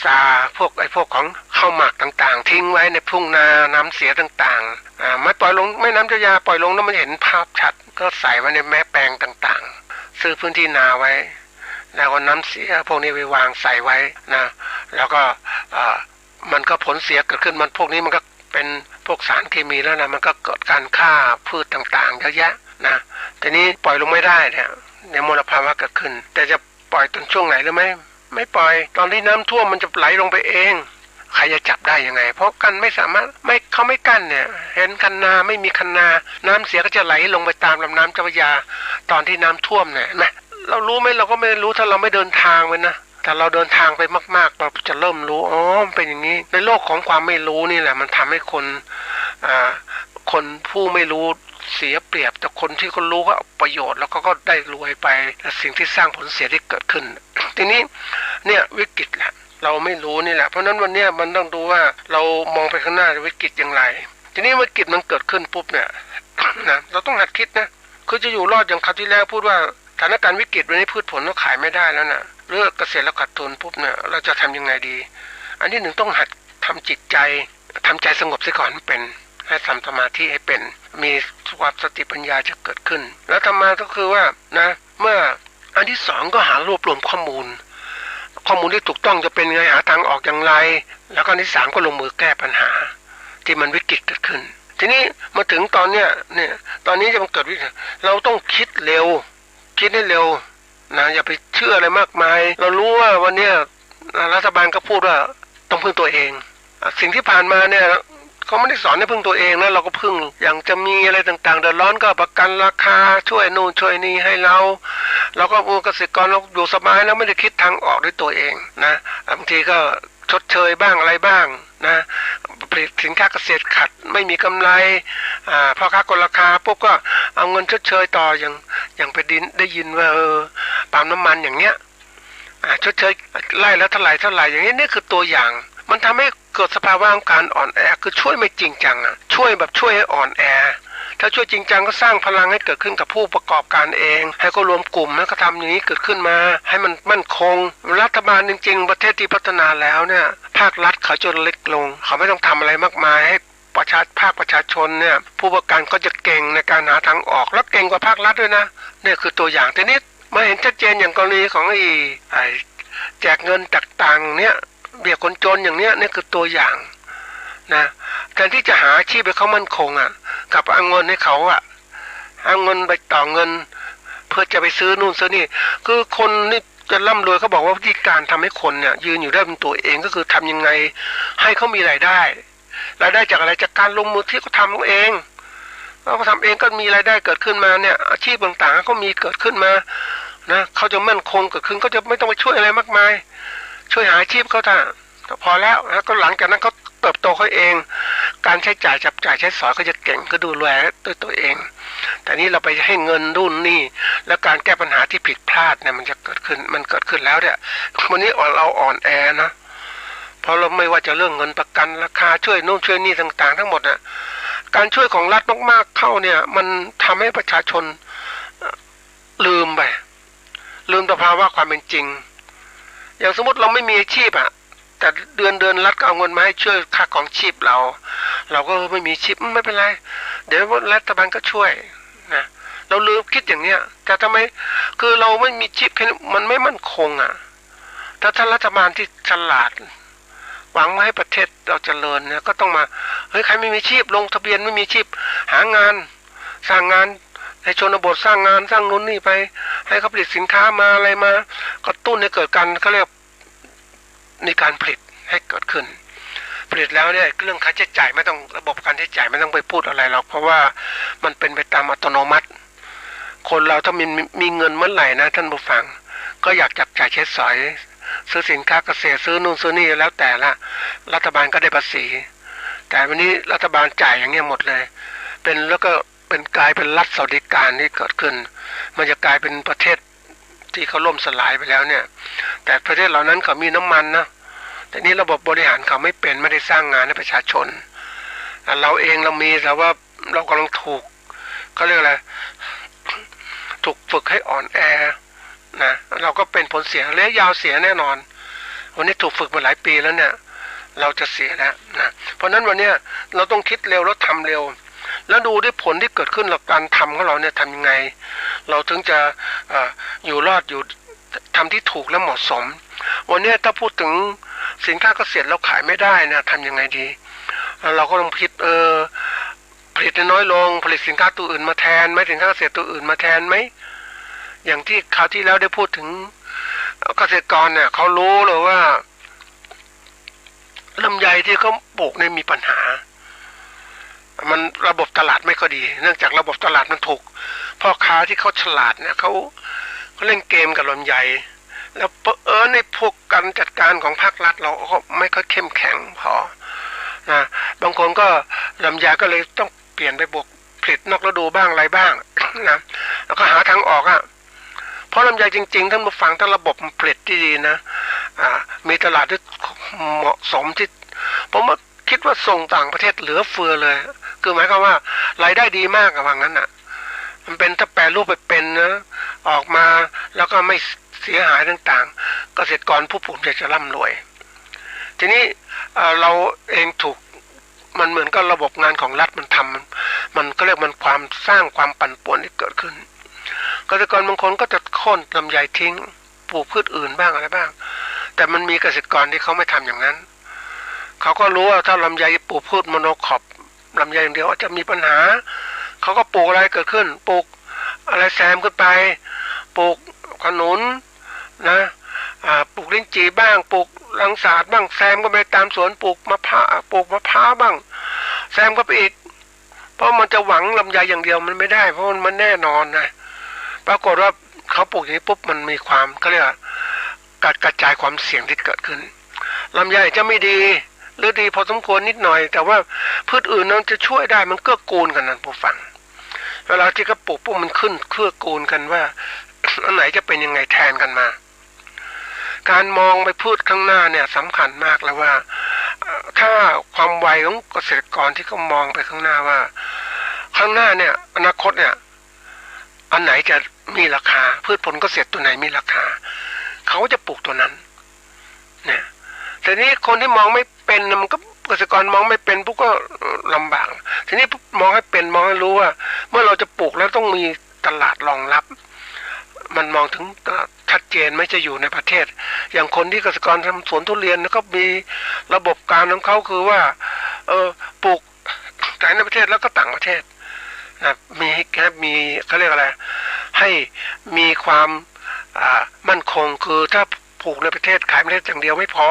สาพวกของข้าวหมักต่างๆทิ้งไว้ในทุ่งนาน้ำเสียต่างๆไม่ปล่อยลงแม่น้ำเจ้าพระยาปล่อยลงแล้วมันเห็นภาพชัดก็ใส่ไว้ในแม่แปลงต่างๆซื้อพื้นที่นาไว้แล้วก็น้ำเสียพวกนี้ไปวางใส่ไว้นะแล้วก็มันก็ผลเสียเกิดขึ้นมันพวกนี้มันก็เป็นพวกสารเคมีแล้วนะมันก็เกิดการฆ่าพืชต่างๆเยอะแยะนะแต่นี้ปล่อยลงไม่ได้เนี่ยในมลภาวะเกิดขึ้นแต่จะปล่อยตอนช่วงไหนหรือไม่ปล่อยตอนที่น้ำท่วมมันจะไหลลงไปเองใครจะจับได้ยังไงเพราะกันไม่สามารถเขาไม่กั้นเนี่ยเห็นคันนาไม่มีคันนาน้ำเสียก็จะไหลลงไปตามลำน้ำเจ้าพระยาตอนที่น้ำท่วมเนี่ยนะเรารู้ไหมเราก็ไม่รู้ถ้าเราไม่เดินทางไปนะแต่เราเดินทางไปมากๆเราจะเริ่มรู้อ๋อเป็นอย่างนี้ในโลกของความไม่รู้นี่แหละมันทำให้คนผู้ไม่รู้เสียเปรียบแต่คนที่เขารู้ก็เอาประโยชน์แล้วก็ได้รวยไปและสิ่งที่สร้างผลเสียที่เกิดขึ้นทีนี้เนี่ยวิกฤตแหละเราไม่รู้นี่แหละเพราะนั้นวันนี้มันต้องดูว่าเรามองไปข้างหน้าวิกฤตอย่างไรทีนี้วิกฤตมันเกิดขึ้นปุ๊บเนี่ยนะเราต้องหัดคิดนะคือจะอยู่รอดอย่างคราวที่แล้วพูดว่าสถานการณ์วิกฤตวันนี้พืชผลก็ขายไม่ได้แล้วนะเรื่องเกษตรแล้วขาดทุนปุ๊บเนี่ยเราจะทำยังไงดีอันที่หนึ่งต้องหัดทำจิตใจทำใจสงบซะก่อนเป็นให้ทำสมาธิให้เป็นมีความสติปัญญาจะเกิดขึ้นแล้วธรรมะก็คือว่านะเมื่ออันที่สองก็หารวบรวมข้อมูลที่ถูกต้องจะเป็นไงหาทางออกอย่างไรแล้วก็อันที่สามก็ลงมือแก้ปัญหาที่มันวิกฤตเกิดขึ้นทีนี้มาถึงตอนเนี้ยตอนนี้จะมันเกิดวิกฤตเราต้องคิดให้เร็วนะอย่าไปเชื่ออะไรมากมายเรารู้ว่าวันเนี้ย รัฐบาลก็พูดว่าต้องพึ่งตัวเองสิ่งที่ผ่านมาเนี่ยเขาไม่ได้สอนให้พึ่งตัวเองนะเราก็พึ่งอย่างจะมีอะไรต่างๆเดือดร้อนก็ประกันราคาช่วยนู่นช่วยนี่ให้เราก็เกษตรกรเราอยู่สบายแล้วไม่ได้คิดทางออกด้วยตัวเองนะบางทีก็ชดเชยบ้างอะไรบ้างนะผลิตสินค้าเกษตรขัดไม่มีกำไรพ่อค้ากดราคาปุ๊บก็เอาเงินชดเชยต่ออย่างไปได้ยินว่าปาล์มน้ำมันอย่างเงี้ยชดเชยไล่แล้วเท่าไหร่อย่างนี้นี่คือตัวอย่างมันทำให้เกิดสภาวะการอ่อนแอคือช่วยไม่จริงจังช่วยแบบช่วยให้อ่อนแอถ้าช่วยจริงจังก็สร้างพลังให้เกิดขึ้นกับผู้ประกอบการเองให้เขารวมกลุ่มให้เขาทำอย่างนี้เกิดขึ้นมาให้มันมั่นคงรัฐบาลจริงๆประเทศที่พัฒนาแล้วเนี่ยภาครัฐเขาจนเล็กลงเขาไม่ต้องทำอะไรมากมายให้ภาคประชาชนเนี่ยผู้ประกอบการก็จะเก่งในการหาทางออกแล้วเก่งกว่าภาครัฐด้วยนะเนี่ยคือตัวอย่างทีนี้มาเห็นชัดเจนอย่างกรณีของไอ้แจกเงินต่างๆเนี่ยเบี้ยคนจนอย่างเนี้ยนี่คือตัวอย่างนะแทนที่จะหาอาชีพให้เขามั่นคงกับเอาเงินให้เขาเอาเงินไปต่อเงินเพื่อจะไปซื้อนู่นซื้อนี่คือคนนี่จะร่ำรวยเขาบอกว่าวิธีการทำให้คนเนี่ยยืนอยู่ได้เป็นตัวเองก็คือทำยังไงให้เขามีรายได้จากอะไรจากการลงมือที่เขาทำเองแล้วเขาทำเองก็มีรายได้เกิดขึ้นมาเนี่ยอาชีพต่างๆเขามีเกิดขึ้นมานะเขาจะมั่นคงเกิดขึ้นเขาจะไม่ต้องไปช่วยอะไรมากมายช่วยหาอาชีพเขาพอแล้วก็หลังจากนั้นเขาเติบโตเขาเองการใช้จ่ายจับจ่ายใช้สอยก็จะเก่งก็ดูแลด้วยตัวเองแต่นี้เราไปให้เงินรุ่นนี่แล้วการแก้ปัญหาที่ผิดพลาดเนี่ยมันเกิดขึ้นแล้วเนี่ยวันนี้เราอ่อนแอนะเพราะเราไม่ว่าจะเรื่องเงินประกันราคาช่วยนู่นช่วยนี่ต่างๆทั้งหมดนะการช่วยของรัฐมากๆเข้าเนี่ยมันทำให้ประชาชนลืมต่อภาวะความเป็นจริงอย่างสมมติเราไม่มีอาชีพแต่เดือนรัฐก็เอาเงินมาให้ช่วยค่าของชีพเราก็ไม่มีชีพไม่เป็นไรเดี๋ยวรัฐบาลก็ช่วยนะเราลืมคิดอย่างเนี้ยแต่ทำไมคือเราไม่มีชีพมันไม่มั่นคงถ้ารัฐบาลที่ฉลาดหวังให้ประเทศเราเจริญเนี่ยก็ต้องมาเฮ้ยใครไม่มีชีพลงทะเบียนไม่มีชีพหางานสร้างงานในชนบทสร้างงานสร้างนู่นนี่ไปให้เขาผลิตสินค้ามาอะไรมากระตุ้นให้เกิดการเขาเรียกในการผลิตให้เกิดขึ้นผลิตแล้วเนี่ยเรื่องค่าใช้จ่ายไม่ต้องระบบการใช้จ่ายไม่ต้องไปพูดอะไรหรอกเพราะว่ามันเป็นไปตามอัตโนมัติคนเราถ้ามีเงินเมื่อไหร่นะท่านผู้ฟังก็อยากจับจ่ายใช้สอยซื้อสินค้าเกษตรซื้อนู่นซื้อนี่แล้วแต่ละรัฐบาลก็ได้ภาษีแต่วันนี้รัฐบาลจ่ายอย่างเงี้ยหมดเลยเป็นแล้วก็เป็นกลายเป็นรัฐสวัสดิการที่เกิดขึ้นมันจะกลายเป็นประเทศที่เขาล่มสลายไปแล้วเนี่ยแต่ประเทศเหล่านั้นเขามีน้ำมันนะแต่นี้ระบบบริหารเขาไม่เป็นไม่ได้สร้างงานให้ประชาชนเราเองเรามีแต่ว่าเรากำลังถูกเขาเรียกอะไรถูกฝึกให้อ่อนแอนะเราก็เป็นผลเสียระยะยาวเสียแน่นอนวันนี้ถูกฝึกมาหลายปีแล้วเนี่ยเราจะเสียแล้วนะเพราะนั้นวันนี้เราต้องคิดเร็วแล้วทำเร็วแล้วดูด้วยผลที่เกิดขึ้นหลักการทำของเราเนี่ยทำยังไงเราถึงจะอยู่รอดอยู่ทำที่ถูกและเหมาะสมวันนี้ถ้าพูดถึงสินค้าเกษตรเราขายไม่ได้นะทำยังไงดีเราก็ต้องคิดผลิตน้อยลงผลิตสินค้าตัวอื่นมาแทนไหมสินค้าเกษตรตัวอื่นมาแทนไหมอย่างที่คราวที่แล้วได้พูดถึงเกษตรกรเนี่ยเขารู้เลยว่าลำไยที่เขาปลูกเนี่ยมีปัญหามันระบบตลาดไม่ค่อยดีเนื่องจากระบบตลาดมันถูกพ่อค้าที่เขาฉลาดเนี่ยเขาเล่นเกมกับลำไยแล้วในพวกการจัดการของภาครัฐเราก็ไม่ค่อยเข้มแข็งพอนะบางคนก็ลำไยก็เลยต้องเปลี่ยนไปบวกผลิตนอกฤดูบ้างอะไรบ้างนะแล้วก็หาทางออกเพราะลำไยจริงๆท่านผู้ฟังถ้าระบบผลิตที่ดีนะมีตลาดที่เหมาะสมที่ผมว่าคิดว่าส่งต่างประเทศเหลือเฟือเลยคือหมายความว่ารายได้ดีมากว่างั้นมันเป็นถ้าแปรรูปไปเป็นนะออกมาแล้วก็ไม่เสียหายต่างๆเกษตรกรผู้ปลูกจะร่ำรวยทีนี้เราเองถูกมันเหมือนกับระบบงานของรัฐมันทำมันก็เรียกมันความสร้างความปั่นป่วนที่เกิดขึ้นเกษตรกรบางคนก็จะโค่นลำไยทิ้งปลูกพืชอื่นบ้างอะไรบ้างแต่มันมีเกษตรกรที่เขาไม่ทำอย่างนั้นเขาก็รู้ว่าถ้าลำไยปลูกพืชโมโนครอปลำไยอย่างเดียวอาจจะมีปัญหาเขาก็ปลูกอะไรเกิดขึ้นปลูกอะไรแซมขึ้นไปปลูกขนุนนะ ปลูกลิ้นจี่บ้างปลูกลังสาดบ้างแซมก็ไปตามสวนปลูกมะพร้าวบ้างแซมก็ไปอีกเพราะมันจะหวังลำไยอย่างเดียวมันไม่ได้เพราะมันแน่นอนนะปรากฏว่าเขาปลูกอย่างนี้ปุ๊บมันมีความเขาเรียกว่ากระจายความเสี่ยงที่เกิดขึ้นลำไยจะไม่ดีหรือดีพอสมควรนิดหน่อยแต่ว่าพืชอื่นนั้นจะช่วยได้มันเกื้อกูลกันนั่นผู้ฟังเวลาที่เขาปลูกปุ๊บมันขึ้นเกื้อกูลกันว่าอันไหนจะเป็นยังไงแทนกันมาการมองไปพืชข้างหน้าเนี่ยสำคัญมากแล้วว่าถ้าความไวของเกษตรกรที่เขามองไปข้างหน้าว่าข้างหน้าเนี่ยอนาคตเนี่ยอันไหนจะมีราคาพืชผลเกษตรตัวไหนมีราคาเขาจะปลูกตัวนั้นเนี่ยแต่นี้คนที่มองไม่เป็นมันก็เกษตรกรมองไม่เป็นพวกก็ลำบากทีนี้มองให้เป็นมองให้รู้ว่าเมื่อเราจะปลูกแล้วต้องมีตลาดรองรับมันมองถึงชัดเจนไม่จะอยู่ในประเทศอย่างคนที่เกษตรกรทำสวนทุเรียนก็มีระบบการของเขาคือว่าปลูกทั้งในประเทศแล้วก็ต่างประเทศนะมีเขาเรียกอะไรให้มีความมั่นคงคือถ้าปลูกในประเทศขายประเทศอย่างเดียวไม่พอ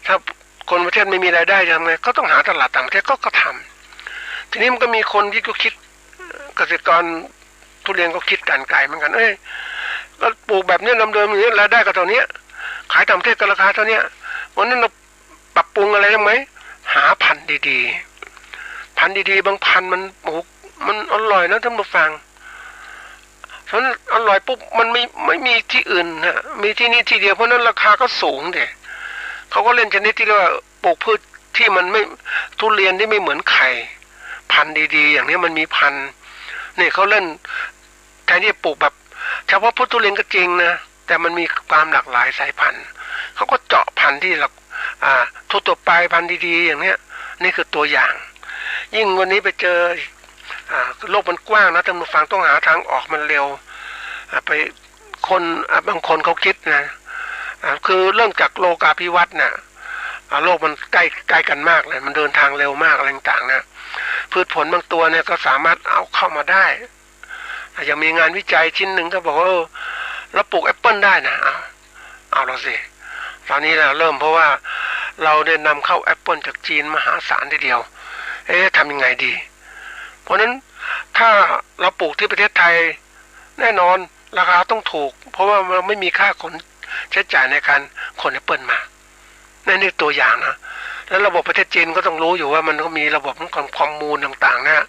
ถ้าคนประเทศไม่มีรายได้ยังไงก็ต้องหาตลาดต่างประเทศก็ทำทีนี้มันก็มีคนที่ก็คิดเกษตรกรทุเรียนก็คิดการไกลเหมือนกันก็ปลูกแบบนี้เดิมๆอย่างนี้รายได้ก็เท่านี้ขายต่างประเทศก็ราคาเท่านี้วันนั้นเราปรับปรุงอะไรได้ไหมหาพันธุ์ดีๆบางพันธุ์มันมันอร่อยนะท่านผู้ฟังเพราะนั้นอร่อยปุ๊บมันไม่มีที่อื่นฮะมีที่นี่ที่เดียวเพราะนั้นราคาก็สูงเด็เขาก็เล่นชนิดที่เรียกว่าปลูกพืชที่มันไม่ทุเรียนที่ไม่เหมือนไข่พันธุ์ดีๆอย่างนี้มันมีพันธุ์นี่เขาเล่นแทนที่จะปลูกแบบเฉพาะพืชทุเรียนก็จริงนะแต่มันมีความหลากหลายสายพันธุ์เขาก็เจาะพันธุ์ที่ทั่วไปพันธุ์ดีๆอย่างเนี้ยนี่คือตัวอย่างยิ่งวันนี้ไปเจอโลกมันกว้างนะท่านผู้ฟังต้องหาทางออกมันเร็วไปคนบางคนเขาคิดนะคือเรื่องจากโลกาภิวัตน์เนี่ยโลกมันใกล้กันมากเลยมันเดินทางเร็วมากอะไรต่างๆนะพืชผลบางตัวเนี่ยก็สามารถเอาเข้ามาได้อย่างมีงานวิจัยชิ้นหนึ่งก็บอกว่าเราปลูกแอปเปิลได้นะเอาละสิตอนนี้เราเริ่มเพราะว่าเราได้นำเข้าแอปเปิลจากจีนมหาศาลทีเดียวทำยังไงดีเพราะนั้นถ้าเราปลูกที่ประเทศไทยแน่นอนราคาต้องถูกเพราะว่าเราไม่มีค่าขนใช้จ่ายในการขนแอปเปิลมานี่ตัวอย่างนะแล้วระบบประเทศจีนก็ต้องรู้อยู่ว่ามันก็มีระบบของข้อมูลต่างๆนะ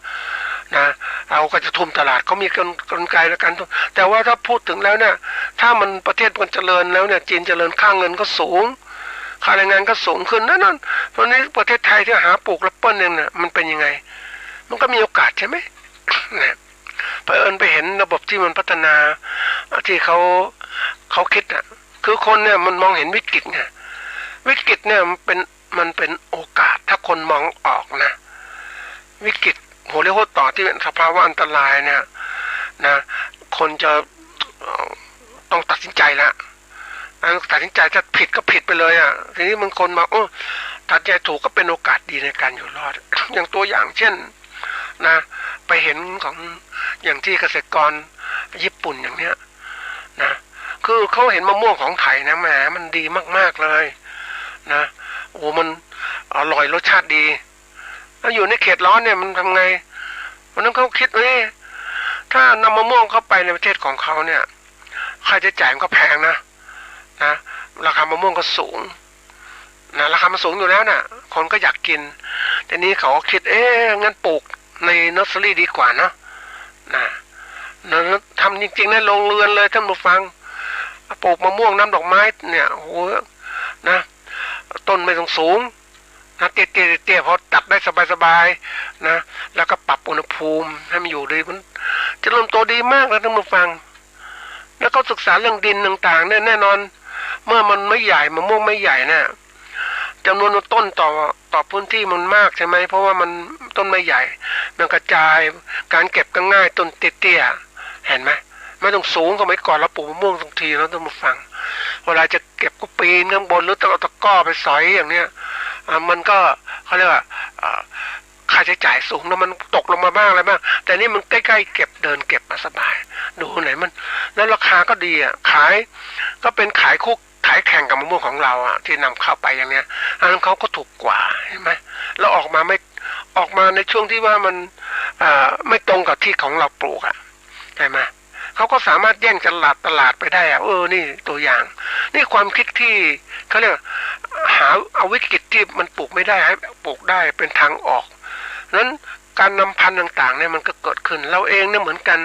เราก็จะทุ่มตลาดเขามีกลไกในการแต่ว่าถ้าพูดถึงแล้วเนี่ยถ้ามันประเทศมันเจริญแล้วเนี่ยจีนเจริญค่าเงินก็สูงค่าแรงงานก็สูงขึ้นนั่นเพราะนี้ประเทศไทยที่หาปลูกแอปเปิลเนี่ยมันเป็นยังไงมันก็มีโอกาสใช่ไหมเนี่ยไปเห็นระบบที่มันพัฒนาที่เขาคิดคือคนเนี่ยมันมองเห็นวิกฤตไงวิกฤตเนี่ยมันเป็นโอกาสถ้าคนมองออกนะวิกฤตโหเรียกว่าต่อที่เป็นสภาวะอันตรายเนี่ยนะคนจะต้องตัดสินใจละตัดสินใจจะผิดก็ผิดไปเลยทีนี้มันคนมาตัดใจถูกก็เป็นโอกาสดีในการอยู่รอด อย่างตัวอย่างเช่นนะไปเห็นของอย่างที่เกษตรกรญี่ปุ่นอย่างเนี้ยนะคือเขาเห็นมะม่วงของไทยนะแหมมันดีมากๆเลยนะมันอร่อยรสชาติดีแล้วอยู่ในเขตร้อนเนี่ยมันทำไงวันนั้นเขาคิดถ้านำมะม่วงเข้าไปในประเทศของเขาเนี่ยค่าใช้จ่ายมันก็แพงนะราคามะม่วงก็สูงนะราคามันสูงอยู่แล้วน่ะคนก็อยากกินทีนี้เขาคิดงั้นปลูกในเนอร์เซอรี่ดีกว่านะทำจริงๆนะลงเรือนเลยท่านผู้ฟังปลูกมะม่วงน้ำดอกไม้เนี่ยโอ้นะต้นไม่ต้องสูงนะเตี้ยพอตัดได้สบายๆนะแล้วก็ปรับอุณหภูมิให้มันอยู่ดีมันจะเริ่มโตดีมากแล้วท่านผู้ฟังแล้วก็ศึกษาเรื่องดินต่างๆเนี่ยแน่นอนเมื่อมันไม่ใหญ่มะม่วงไม่ใหญ่นะจำนวนต้นต่อพื้นที่มันมากใช่ไหมเพราะว่ามันต้นไม่ใหญ่มันกระจายการเก็บก็ง่ายต้นเตี้ยๆเห็นไหมไม่ต้องสูงสมัยก่อนเราปลูกมะม่วงทันทีแล้วท่านผู้ฟังเวลาจะเก็บก็ปีนข้างบนหรือตะก้อไปสอยอย่างเนี้ยมันก็เขาเรียกว่าค่าใช้จ่ายสูงแล้วมันตกลงมาบ้างอะไรบ้างแต่นี่มันใกล้ๆเก็บเดินเก็บมาสบายดูไหนมันแล้วราคาก็ดีขายก็เป็นขายคู่ ขายแข่งกับมะม่วงของเราอ่ะที่นำเข้าไปอย่างเนี้ยอันนั้นเขาก็ถูกกว่าใช่ไหมแล้วออกมาในช่วงที่ว่ามันไม่ตรงกับที่ของเราปลูกอ่ะใช่ไหมเขาก็สามารถแย่งตลาดไปได้อ่ะนี่ตัวอย่างนี่ความคิดที่เขาเรียกหาเอาวิกฤตที่มันปลูกไม่ได้ให้ปลูกได้เป็นทางออกนั้นการนำพันธุ์ต่างๆเนี่ยมันก็เกิดขึ้นเราเองเนี่ยเหมือนกัน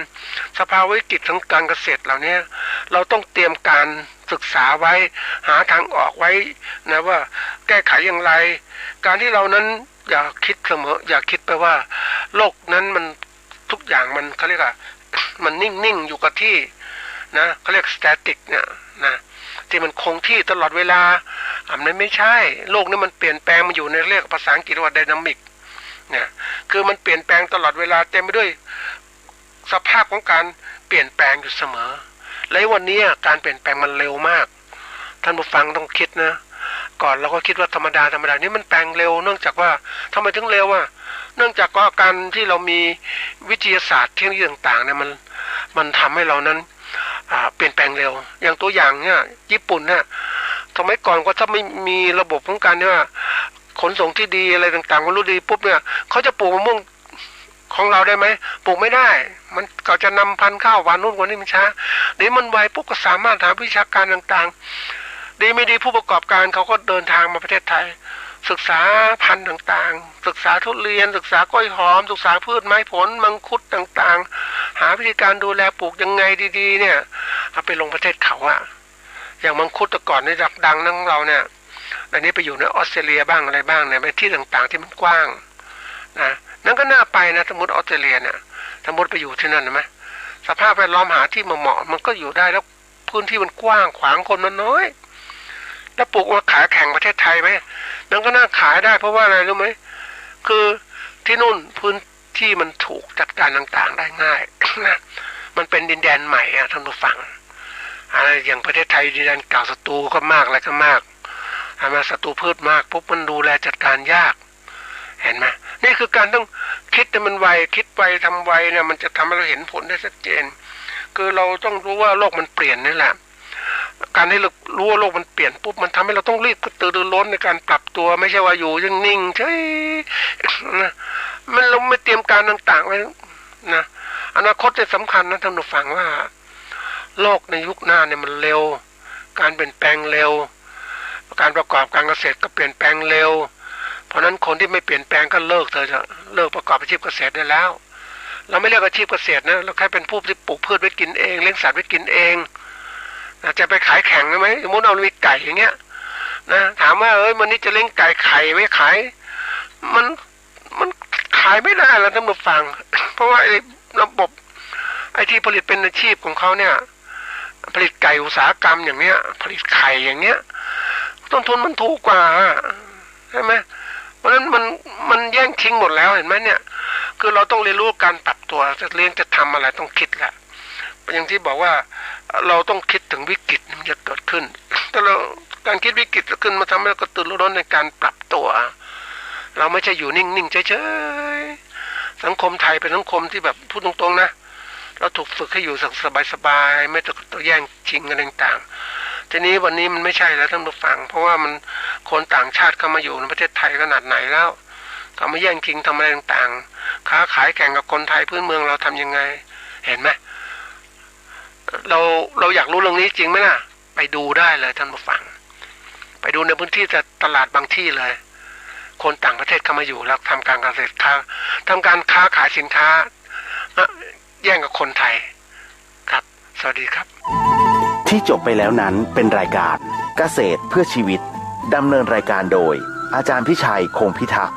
สภาวะวิกฤตทางการเกษตรเหล่านี้เราต้องเตรียมการศึกษาไว้หาทางออกไว้นะว่าแก้ไขอย่างไรการที่เรานั้นอย่าคิดเสมออย่าคิดไปว่าโลกนั้นมันทุกอย่างมันเขาเรียกว่ามันนิ่งอยู่กับที่นะเขาเรียก static เนี่ยนะที่มันคงที่ตลอดเวลามันไม่ใช่โลกนี้มันเปลี่ยนแปลงมันอยู่ในเรียกภาษาอังกฤษว่า dynamic เนี่ยคือมันเปลี่ยนแปลงตลอดเวลาเต็มไปด้วยสภาพของการเปลี่ยนแปลงอยู่เสมอและวันนี้การเปลี่ยนแปลงมันเร็วมากท่านผู้ฟังต้องคิดนะก่อนเราก็คิดว่าธรรมดานี่มันแปลงเร็วเนื่องจากว่าทำไมถึงเร็วเนื่องจากว่าการที่เรามีวิทยาศาสตร์เทคโนโลยีต่างๆเนี่ยมันทำให้เรานั้นเปลี่ยนแปลงเร็วอย่างตัวอย่างเนี่ยญี่ปุ่นเนี่ยสมัยก่อนก็ถ้าไม่มีระบบของการเนี่ยขนส่งที่ดีอะไรต่างๆมันรู้ดีปุ๊บเนี่ยเขาจะปลูกมะม่วงของเราได้ไหมปลูกไม่ได้มันก็จะนำพันธุ์ข้าวหวานนู่นกว่านี้มันช้าเดี๋ยวมันไวปุ๊บก็สามารถหาวิชาการต่างๆดีไม่ดีผู้ประกอบการเขาก็เดินทางมาประเทศไทยศึกษาพันธุ์ต่างๆศึกษาทุเรียนศึกษากล้วยหอมศึกษาพืชไม้ผลมังคุดต่างๆหาวิธีการดูแลปลูกยังไงดีๆเนี่ยเอาไปลงประเทศเขาอย่างมังคุดแต่ก่อนในดังนั่งเราเนี่ยอันนี้ไปอยู่ในออสเตรเลียบ้างอะไรบ้างเนี่ยไปที่ต่างๆที่มันกว้างนะนั่นก็น่าไปนะสมมติออสเตรเลียเนี่ยสมมติไปอยู่ที่นั่นนะไหมสภาพแวดล้อมหาที่เหมาะมันก็อยู่ได้แล้วพื้นที่มันกว้างขวางคนมันน้อยแล้วปลูกมาขายแข่งประเทศไทยไหมนั่นก็น่าขายได้เพราะว่าอะไรรู้ไหมคือที่นู่นพื้นที่มันถูกจัดการต่างๆได้ง่ายนะมันเป็นดินแดนใหม่ท่านผู้ฟังอะไรอย่างประเทศไทยดินแดนเก่าศัตรูก็มากอะไรก็มากมาศัตรูพืชมากปุ๊บมันดูแลจัดการยากเห็นไหมนี่คือการต้องคิดแต่มันไวคิดไวทำไวเนี่ยมันจะทำให้เราเห็นผลได้ชัดเจนคือเราต้องรู้ว่าโลกมันเปลี่ยนนี่แหละการที่เรารู้ว่าโลกมันเปลี่ยนปุ๊บมันทำให้เราต้องรีบกระตือรือร้นในการปรับตัวไม่ใช่ว่าอยู่ยังนิ่งใช่นะมันเราไม่เตรียมการต่างๆไว้นะอนาคตจะสำคัญนะท่านผู้ฟังว่าโลกในยุคหน้าเนี่ยมันเร็วการเปลี่ยนแปลงเร็วการประกอบการเกษตรก็เปลี่ยนแปลงเร็วเพราะนั้นคนที่ไม่เปลี่ยนแปลงก็เลิกจะเลิกประกอบอาชีพเกษตรได้แล้วเราไม่เรียกอาชีพเกษตรนะเราแค่เป็นผู้ที่ปลูกพืชไว้กินเองเลี้ยงสัตว์ไว้กินเองจะไปขายแข่งได้ไหมสมมติเรามีไก่อย่างเงี้ยนะถามว่าวันนี้จะเลี้ยงไก่ไข่ไม่ขายมันขายไม่ได้แล้วท่านผู้ฟังเพราะว่าระบบไอ้ที่ผลิตเป็นอาชีพของเขาเนี่ยผลิตไก่อุตสาหกรรมอย่างเนี้ยผลิตไข่อย่างเงี้ยต้นทุนมันถูกกว่าใช่ไหมเพราะฉะนั้นมันแย่งชิงหมดแล้วเห็นไหมเนี่ยคือเราต้องเรียนรู้การปรับตัวจะเลี้ยงจะทำอะไรต้องคิดแหละอย่างที่บอกว่าเราต้องคิดถึงวิกฤตมันจะเกิดขึ้นแต่เราการคิดวิกฤตขึ้นมาทำให้เรากระตือรือร้นในการปรับตัวเราไม่ใช่อยู่นิ่งๆเฉยๆสังคมไทยเป็นสังคมที่แบบพูดตรงๆนะเราถูกฝึกให้อยู่สบายๆไม่ต้องแย่งชิงกันต่างๆทีนี้วันนี้มันไม่ใช่แล้วท่านผู้ฟังเพราะว่ามันคนต่างชาติเข้ามาอยู่ในประเทศไทยขนาดไหนแล้วเขามาแย่งชิงทำอะไรต่างๆค้าขายแข่งกับคนไทยพื้นเมืองเราทำยังไงเห็นไหมเราอยากรู้เรื่องนี้จริงไหมล่ะไปดูได้เลยท่านผู้ฟังไปดูในพื้นที่ตลาดบางที่เลยคนต่างประเทศเข้ามาอยู่แล้วทำการเกษตรทำการค้าขายสินค้าแย่งกับคนไทยครับสวัสดีครับที่จบไปแล้วนั้นเป็นรายการเกษตรเพื่อชีวิตดำเนินรายการโดยอาจารย์พิชัยคงพิทักษ์